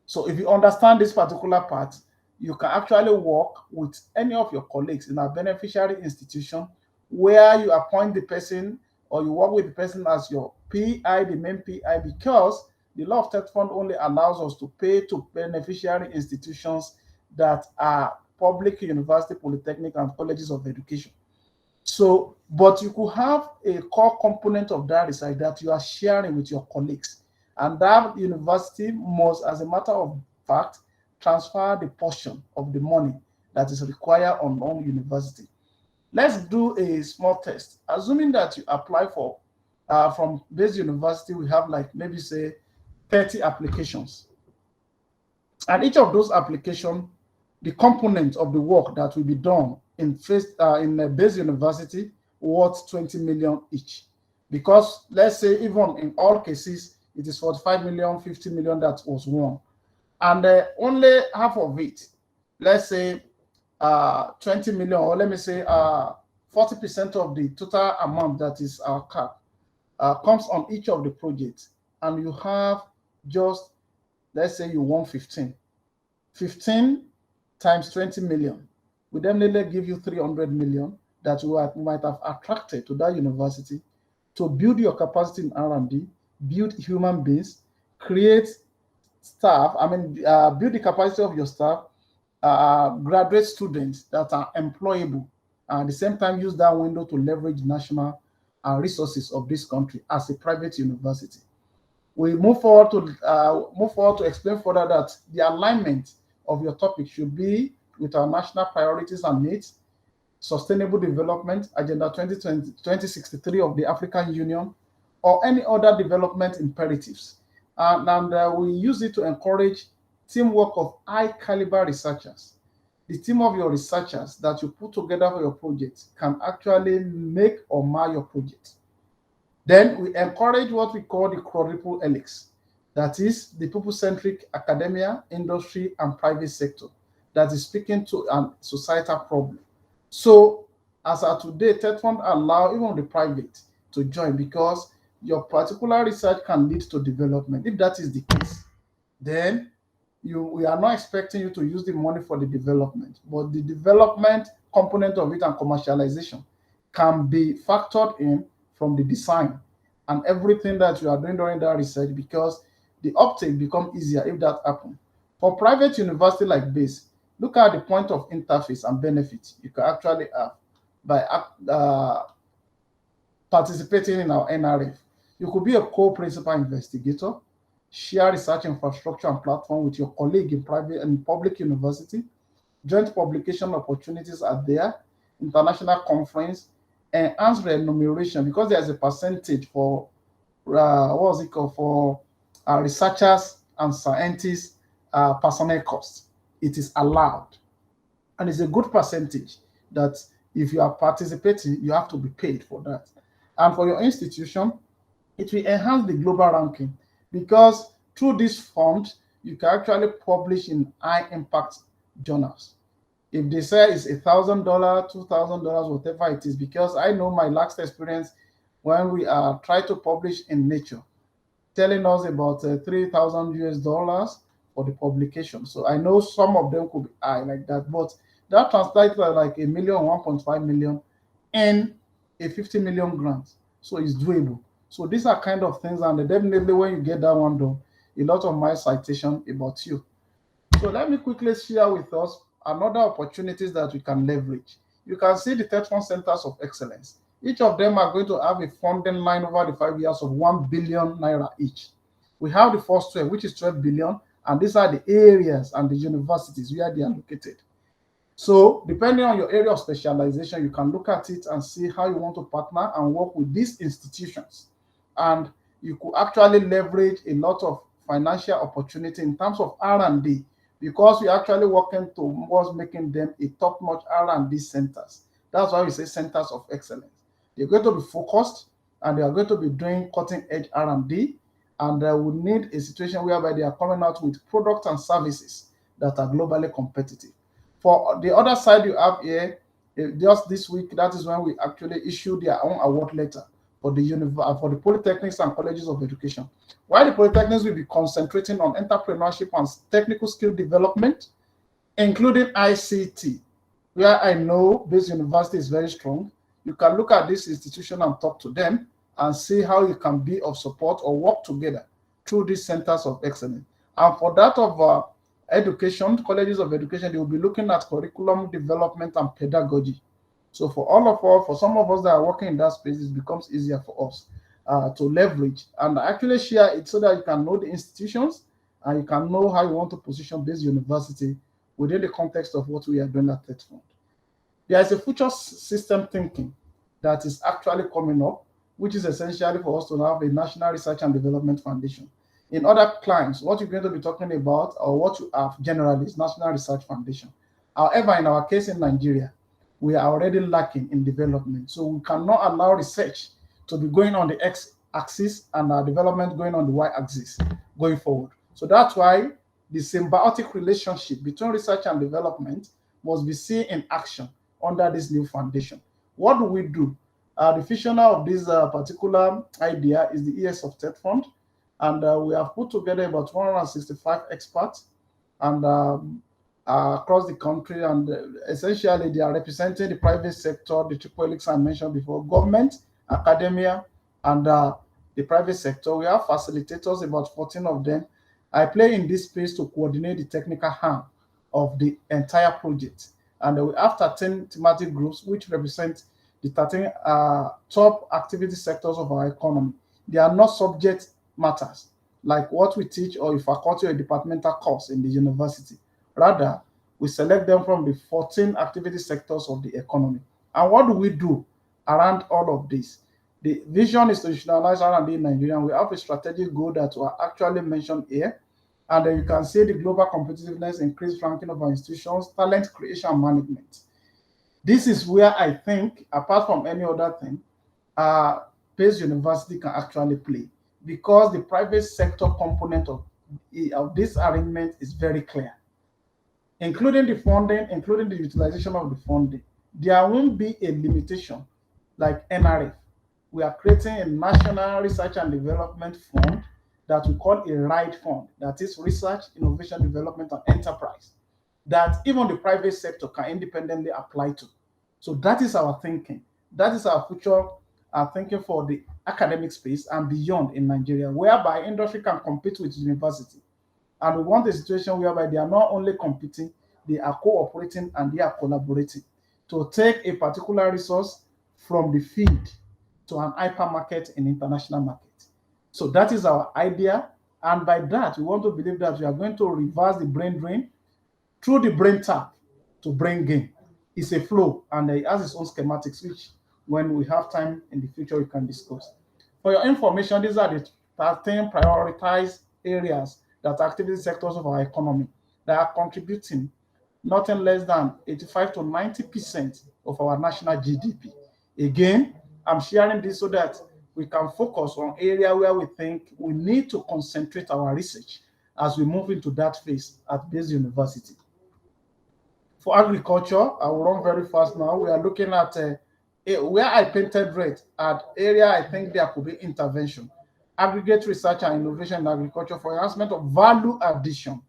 So if you understand this particular part, you can actually work with any of your colleagues in a beneficiary institution where you appoint the person or you work with the person as your PI, the main PI, because the law of Tetfund only allows us to pay to beneficiary institutions that are public university, polytechnic, and colleges of education. So, but you could have a core component of that research that you are sharing with your colleagues. And that university must, as a matter of fact, transfer the portion of the money that is required on own university. Let's do a small test. Assuming that you apply for, from Base University, we have like maybe say 30 applications. And each of those applications, the component of the work that will be done in Base University worth 20 million each. Because let's say even in all cases, it is 45 million, 50 million that was won. And only half of it, let's say 20 million, or let me say 40% of the total amount that is our cap comes on each of the projects. And you have just, let's say you won 15. 15 times 20 million will definitely give you 300 million that you might have attracted to that university to build your capacity in R&D, build human beings, create staff, build the capacity of your staff, graduate students that are employable, and at the same time use that window to leverage national resources of this country as a private university. We move forward to explain further that the alignment of your topic should be with our national priorities and needs, sustainable development, Agenda 2063 of the African Union, or any other development imperatives. And we use it to encourage teamwork of high caliber researchers. The team of your researchers that you put together for your project can actually make or mar your project. Then we encourage what we call the quadruple helix. That is the people-centric academia, industry, and private sector that is speaking to a societal problem. So as of today, Tetfund allow even the private to join because your particular research can lead to development. If that is the case, then we are not expecting you to use the money for the development, but the development component of it and commercialization can be factored in from the design and everything that you are doing during that research, because the uptake becomes easier if that happens. For private university like this, look at the point of interface and benefits you can actually have by participating in our NRF. You could be a co-principal investigator, share research infrastructure and platform with your colleague in private and public university. Joint publication opportunities are there, international conference, enhanced remuneration, because there's a percentage for for researchers and scientists personnel costs. It is allowed, and it's a good percentage that if you are participating, you have to be paid for that. And for your institution, it will enhance the global ranking, because through this fund, you can actually publish in high impact journals. If they say it's $1,000, $2,000, whatever it is, because I know my last experience when we try to publish in Nature, telling us about 3,000 US dollars for the publication. So I know some of them could be high like that, but that translates to like $1 million, 1.5 million, and a 50 million grant. So it's doable. So these are kind of things, and definitely when you get that one done, a lot of my citation about you. So let me quickly share with us another opportunities that we can leverage. You can see the Tetfund Centers of Excellence. Each of them are going to have a funding line over the 5 years of 1 billion naira each. We have the first 12, which is 12 billion, and these are the areas and the universities where they are located. So depending on your area of specialization, you can look at it and see how you want to partner and work with these institutions. And you could actually leverage a lot of financial opportunity in terms of R&D, because we're actually working towards making them a top-notch R&D centers. That's why we say centers of excellence. They're going to be focused, and they are going to be doing cutting-edge R&D, and we need a situation whereby they are coming out with products and services that are globally competitive. For the other side, you have here, just this week, that is when we actually issued their own award letter for the polytechnics and colleges of education. While the polytechnics will be concentrating on entrepreneurship and technical skill development, including ICT, where I know this university is very strong. You can look at this institution and talk to them and see how you can be of support or work together through these centers of excellence. And for that of education, colleges of education, they will be looking at curriculum development and pedagogy. So for all of us, for some of us that are working in that space, it becomes easier for us to leverage and actually share it so that you can know the institutions and you can know how you want to position this university within the context of what we are doing at Tetfund. There is a future system thinking that is actually coming up, which is essentially for us to have a National Research and Development Foundation. In other clients, what you're going to be talking about, or what you have generally, is National Research Foundation. However, in our case in Nigeria, we are already lacking in development. So we cannot allow research to be going on the x-axis and our development going on the y-axis going forward. So that's why the symbiotic relationship between research and development must be seen in action under this new foundation. What do we do? The visionary of this particular idea is the ES of Tetfund, and we have put together about 165 experts and across the country, and essentially they are representing the private sector, the triple helix I mentioned before, government, academia, and the private sector. We have facilitators, about 14 of them. I play in this space to coordinate the technical hand of the entire project. And we have 13 thematic groups which represent the 13 top activity sectors of our economy. They are not subject matters like what we teach or a faculty or a departmental course in the university. Rather, we select them from the 14 activity sectors of the economy. And what do we do around all of this? The vision is to institutionalize R&D in Nigeria. We have a strategic goal that we actually mentioned here. And then you can see the global competitiveness, increased ranking of our institutions, talent creation and management. This is where I think, apart from any other thing, Pace University can actually play, because the private sector component of this arrangement is very clear, including the funding, including the utilization of the funding. There won't be a limitation like NRF. We are creating a National Research and Development Fund that we call a RIDE fund, that is Research, Innovation, Development, and Enterprise, that even the private sector can independently apply to. So that is our thinking. That is our future thinking for the academic space and beyond in Nigeria, whereby industry can compete with university. And we want a situation whereby they are not only competing, they are cooperating and they are collaborating to take a particular resource from the field to an hypermarket in international market. So that is our idea. And by that, we want to believe that we are going to reverse the brain drain through the brain tap to brain gain. It's a flow and it has its own schematics, which when we have time in the future, we can discuss. For your information, these are the 13 prioritized areas that are activity sectors of our economy that are contributing nothing less than 85 to 90% of our national GDP. Again, I'm sharing this so that we can focus on area where we think we need to concentrate our research as we move into that phase at Base University. For agriculture, I will run very fast now. We are looking at where I painted red at area I think there could be intervention. Aggregate research and innovation in agriculture for enhancement of value addition.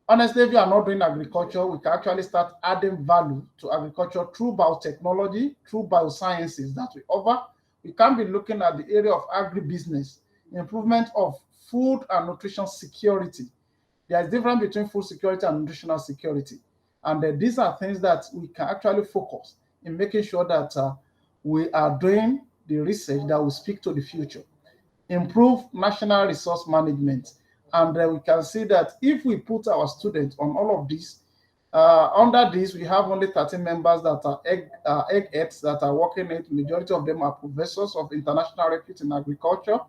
Honestly, if you are not doing agriculture, we can actually start adding value to agriculture through biotechnology, through biosciences that we offer. We can be looking at the area of agribusiness, improvement of food and nutrition security. There is difference between food security and nutritional security. And these are things that we can actually focus in making sure that we are doing the research that will speak to the future. Improve national resource management. And we can see that if we put our students on all of this, under this, we have only 13 members that are eggheads that are working it. Majority of them are professors of international repute in agriculture.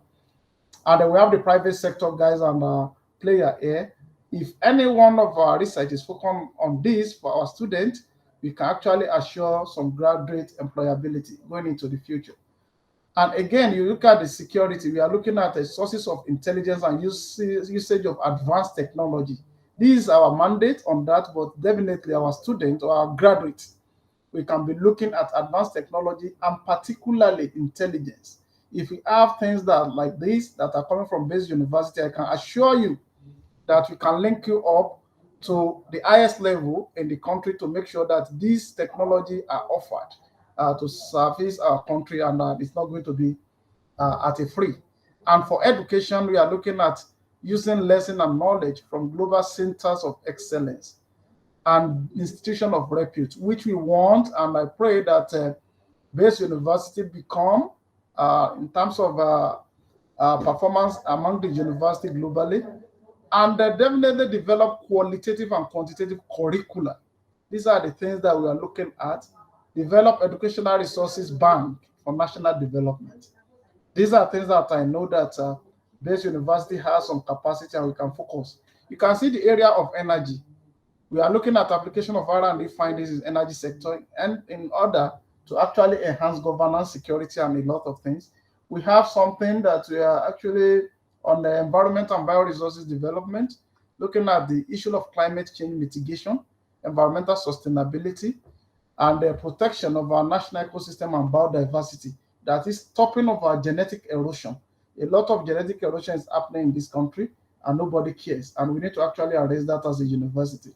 And then we have the private sector guys and player here. If any one of our research is focused on this for our students, we can actually assure some graduate employability going into the future. And again, you look at the security, we are looking at the sources of intelligence and usage of advanced technology. This is our mandate on that, but definitely our students or our graduates, we can be looking at advanced technology and particularly intelligence. If we have things that like this that are coming from Base University, I can assure you that we can link you up to the highest level in the country to make sure that these technology are offered to service our country, and it's not going to be at a free. And for education, we are looking at using lesson and knowledge from global centers of excellence and institution of repute, which we want, and I pray that Base University become, in terms of performance among the university globally, and definitely develop qualitative and quantitative curricula. These are the things that we are looking at. Develop educational resources bank for national development. These are things that I know that Base University has some capacity and we can focus. You can see the area of energy. We are looking at application of R&D findings in energy sector, and in order to actually enhance governance, security, and a lot of things. We have something that we are actually on the environment and bioresources development, looking at the issue of climate change mitigation, environmental sustainability, and the protection of our national ecosystem and biodiversity. That is stopping of our genetic erosion. A lot of genetic erosion is happening in this country and nobody cares. And we need to actually address that as a university.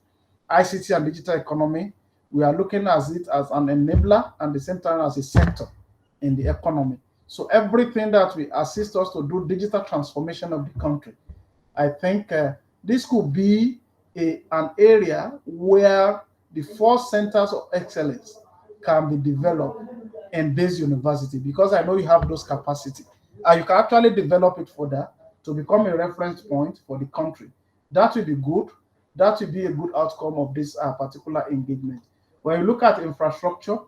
ICT and digital economy, we are looking at it as an enabler and at the same time as a sector in the economy. So everything that will assist us to do digital transformation of the country, I think this could be an area where the 4 centers of excellence can be developed in Base University, because I know you have those capacity. And you can actually develop it further to become a reference point for the country. That will be good. That will be a good outcome of this particular engagement. When you look at infrastructure,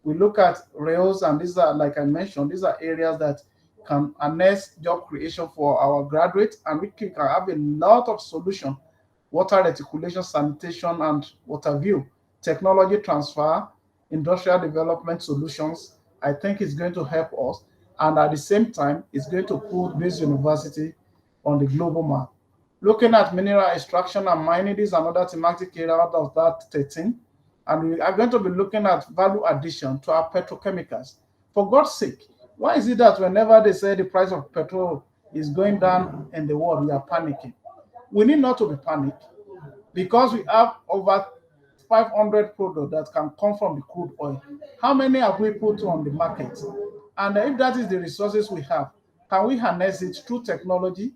we look at rails, and these are, like I mentioned, these are areas that can harness job creation for our graduates, and we can have a lot of solution: water reticulation, sanitation, and water view, technology transfer, industrial development solutions. I think it's going to help us, and at the same time, it's going to put Base University on the global map. Looking at mineral extraction and mining, this is another thematic area out of that 13. And we are going to be looking at value addition to our petrochemicals. For God's sake, why is it that whenever they say the price of petrol is going down in the world, we are panicking? We need not to be panicked, because we have over 500 products that can come from the crude oil. How many have we put on the market? And if that is the resources we have, can we harness it through technology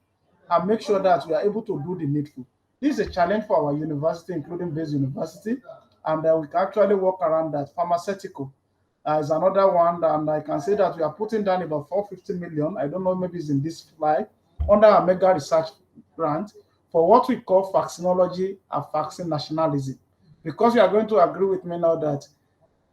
and make sure that we are able to do the needful? This is a challenge for our university, including Base University, and we can actually work around that. Pharmaceutical is another one, and I can say that we are putting down about 450 million. I don't know, maybe it's in this slide, under a mega research grant for what we call vaccinology and vaccine nationalism. Because you are going to agree with me now that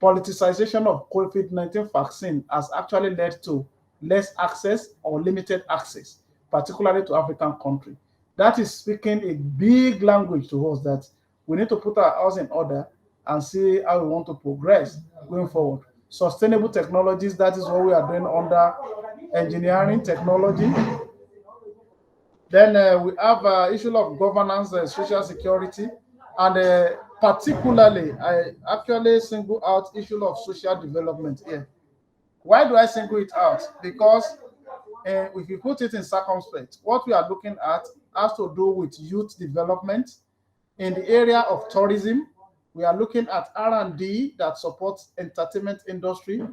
politicization of COVID-19 vaccine has actually led to less access or limited access, particularly to African countries. That is speaking a big language to us that we need to put our house in order and see how we want to progress going forward. Sustainable technologies, that is what we are doing under engineering technology. Then we have issue of governance, social security, and particularly, I actually single out issue of social development here. Why do I single it out? Because if you put it in circumspect, what we are looking at has to do with youth development. In the area of tourism, we are looking at R&D that supports entertainment industry,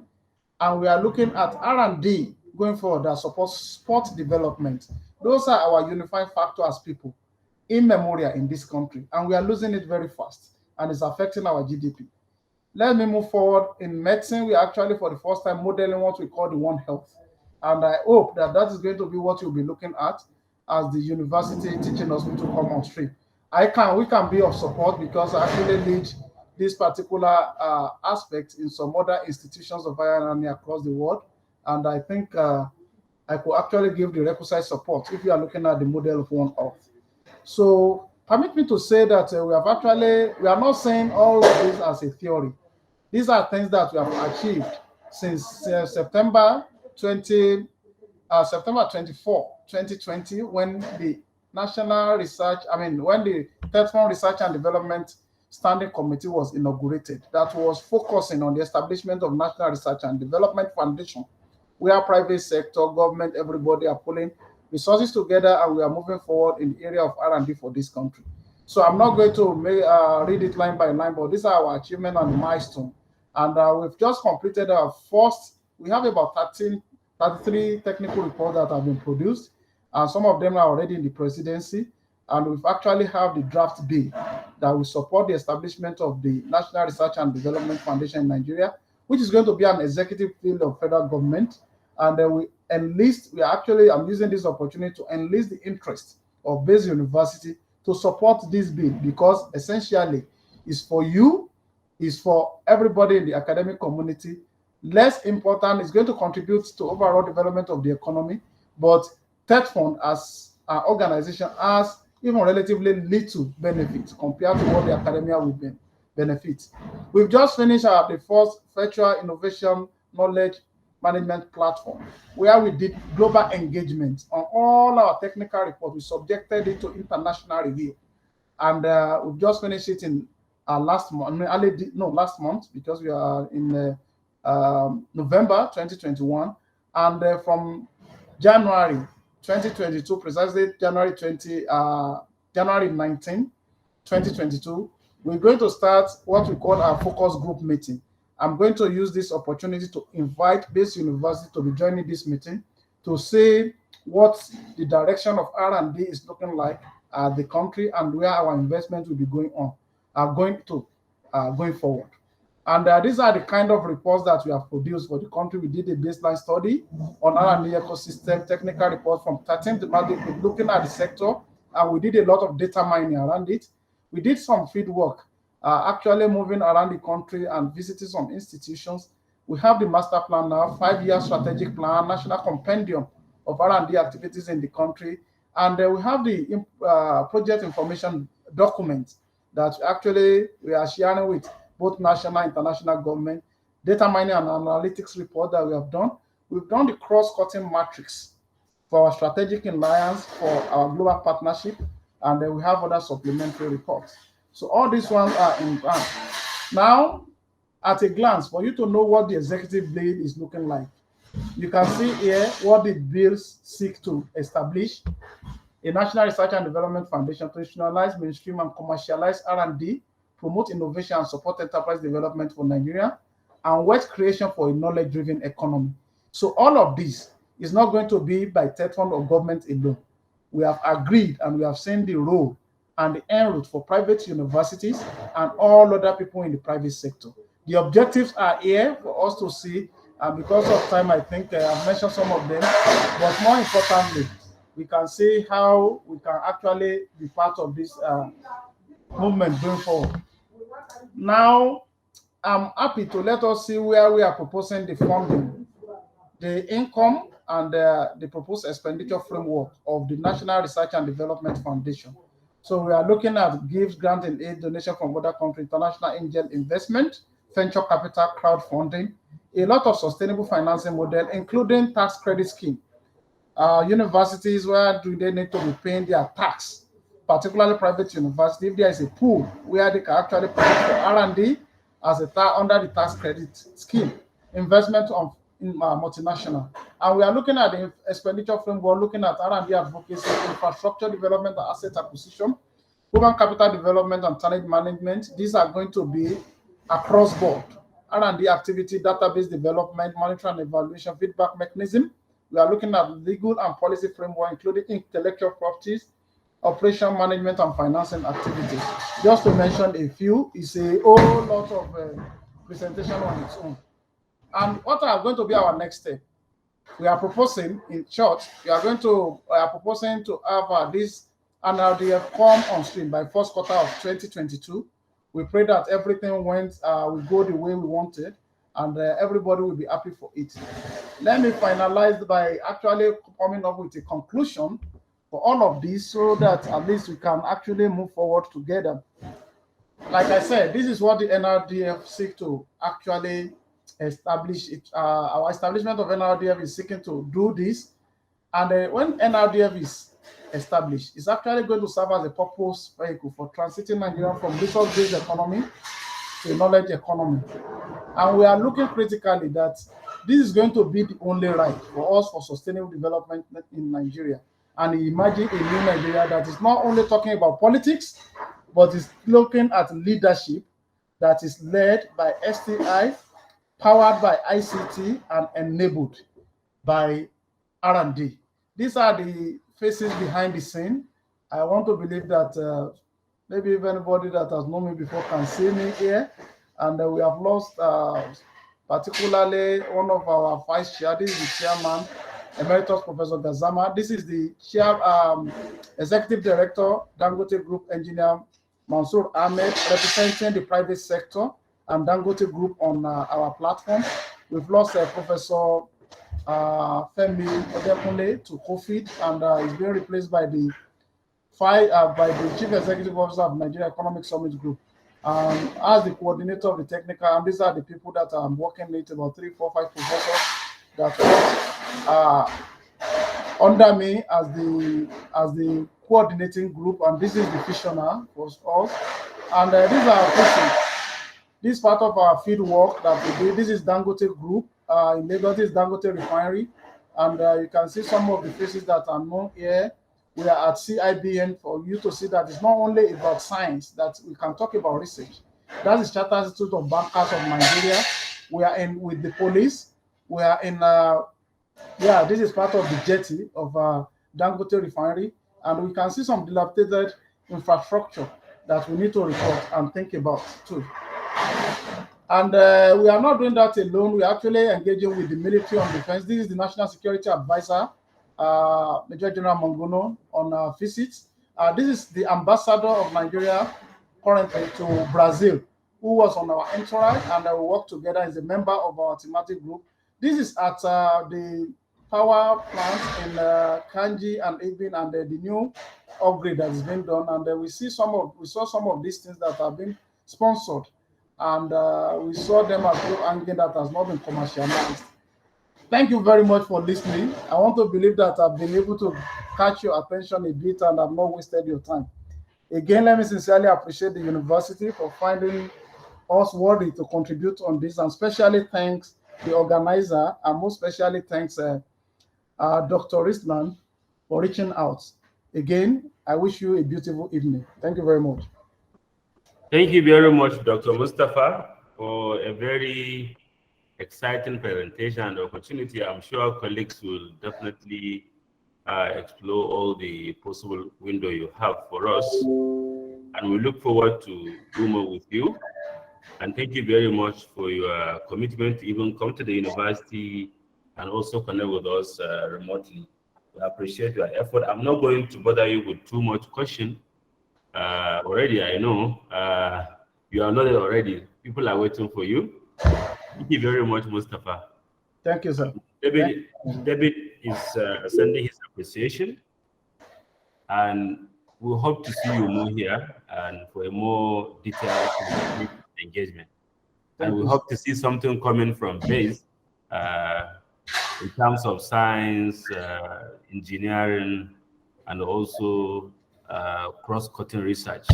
and we are looking at R&D going forward that supports sport development. Those are our unifying factor as people in memorial in this country, and we are losing it very fast, and it's affecting our GDP. Let me move forward. In medicine, we are actually for the first time modeling what we call the One Health, and I hope that that is going to be what you'll be looking at as the university teaching us to come on stream. We can be of support because I actually lead this particular aspect in some other institutions of higher learning across the world, and I think I could actually give the requisite support if you are looking at the model of One Health. So permit me to say that we are not saying all of this as a theory. These are things that we have achieved since September 24, 2020, when the when the Tetfund Research and Development Standing Committee was inaugurated, that was focusing on the establishment of National Research and Development Foundation, where private sector, government, everybody are pulling resources together, and we are moving forward in the area of R&D for this country. So I'm not going to read it line by line, but these are our achievements and milestone. And we've just completed our first, we have about 33 technical reports that have been produced, and some of them are already in the presidency. And we've actually have the draft bill that will support the establishment of the National Research and Development Foundation in Nigeria, which is going to be an executive bill of federal government. And then I'm using this opportunity to enlist the interest of Base University to support this bill, because essentially it's for you, it's for everybody in the academic community. Less important, it's going to contribute to overall development of the economy, but Tetfund as an organization has even relatively little benefit compared to what the academia will benefit. We've just finished the first virtual innovation knowledge management platform, where we did global engagement on all our technical reports. We subjected it to international review, and we've just finished it in last month, because we are in November 2021, and from January 2022, precisely January 19, 2022, we're going to start what we call our focus group meeting. I'm going to use this opportunity to invite Base University to be joining this meeting to see what the direction of R&D is looking like at the country, and where our investment will be going forward. And these are the kind of reports that we have produced for the country. We did a baseline study on R&D ecosystem, technical report from 13 thematic, looking at the sector, and we did a lot of data mining around it. We did some field work, actually moving around the country and visiting some institutions. We have the master plan now, 5-year strategic plan, national compendium of R&D activities in the country. And we have the project information document that actually we are sharing with both national and international government, data mining and analytics report that we have done. We've done the cross-cutting matrix for our strategic alliance, for our global partnership, and then we have other supplementary reports. So all these ones are in plan. Now, at a glance, for you to know what the executive bill is looking like, you can see here what the bills seek to establish: a National Research and Development Foundation to institutionalize, mainstream, and commercialize R&D promote innovation and support enterprise development for Nigeria, and wealth creation for a knowledge-driven economy. So all of this is not going to be by Tetfund or government alone. We have agreed and we have seen the role and the end route for private universities and all other people in the private sector. The objectives are here for us to see, and because of time, I think I've mentioned some of them, but more importantly, we can see how we can actually be part of this movement going forward. Now, I'm happy to let us see where we are proposing the funding, the income, and the proposed expenditure framework of the National Research and Development Foundation. So we are looking at gifts, grant and aid, donation from other countries, international angel investment, venture capital, crowdfunding, a lot of sustainable financing model, including tax credit scheme. Universities, where do they need to be paying their tax, particularly private university, if there is a pool where they can actually pay for R&D as under the tax credit scheme, investment in multinational. And we are looking at the expenditure framework, looking at R&D advocacy, infrastructure development and asset acquisition, human capital development and talent management. These are going to be across board. R&D activity, database development, monitoring and evaluation, feedback mechanism. We are looking at legal and policy framework, including intellectual properties, operation management, and financing activities. Just to mention a few, it's a whole lot of presentation on its own. And what are going to be our next step? We are proposing, in short, we are proposing to have this NRDF come on stream by first quarter of 2022. We pray that everything will go the way we wanted, and everybody will be happy for it. Let me finalize by actually coming up with a conclusion for all of this, so that at least we can actually move forward together. Like I said, this is what the NRDF seek to actually establish. Our establishment of NRDF is seeking to do this, and when NRDF is established, it's actually going to serve as a purpose vehicle for transiting Nigeria from resource-based economy to a knowledge economy. And we are looking critically that this is going to be the only right for us for sustainable development in Nigeria. And imagine a new Nigeria that is not only talking about politics, but is looking at leadership that is led by STI, powered by ICT, and enabled by R&D. These are the faces behind the scene. I want to believe that maybe if anybody that has known me before can see me here. And we have lost particularly one of our vice chair. This is the chairman, Emeritus Professor Gazama. This is the chair, executive director, Dangote Group Engineer Mansour Ahmed, representing the private sector and Dangote Group on our platform. We've lost Professor Femi Odekunle to COVID, and he's being replaced by the Chief Executive Officer of Nigeria Economic Summit Group. As the coordinator of the technical, and these are the people that I'm working with, about 3, 4, 5 professors that work under me as the coordinating group, and this is the visionary for us. And these are our patients. This is part of our field work that we do. This is Dangote Group in Lagos. This is Dangote Refinery, and you can see some of the faces that are known here. We are at CIBN for you to see that it's not only about science, that we can talk about research. That is Chartered Institute of Bankers of Nigeria. We are in with the police. We are in, this is part of the jetty of Dangote Refinery. And we can see some dilapidated infrastructure that we need to report and think about too. And we are not doing that alone. We are actually engaging with the military on defense. This is the National Security Advisor, Major General Mongono, on visits. This is the ambassador of Nigeria currently to Brazil, who was on our entourage, and we work together as a member of our thematic group. This is at the power plant in Kanji and Ibin, and the new upgrade that is being done. And we saw some of these things that have been sponsored, and we saw them as blue hanging that has not been commercialized. Thank you very much for listening. I want to believe that I've been able to catch your attention a bit and I've not wasted your time. Again, let me sincerely appreciate the university for finding us worthy to contribute on this, and especially thanks the organizer, and most especially thanks Dr. Ristland for reaching out. Again, I wish you a beautiful evening. Thank you very much. Thank you very much, Dr. Mustapha, for a very exciting presentation and opportunity. I'm sure colleagues will definitely explore all the possible window you have for us. And we look forward to do more with you. And thank you very much for your commitment to even come to the university and also connect with us remotely. We appreciate your effort. I'm not going to bother you with too much question. Already, I know you are loaded already. People are waiting for you. Thank you very much, Mustapha. Thank you, sir. David is sending his appreciation, and we hope to see you more here and for a more detailed engagement. And we hope to see something coming from base in terms of science, engineering, and also cross-cutting research,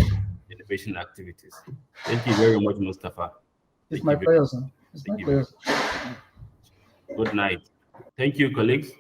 innovation activities. Thank you very much, Mustapha. It's my pleasure, sir. It's my pleasure. Good night. Thank you, colleagues.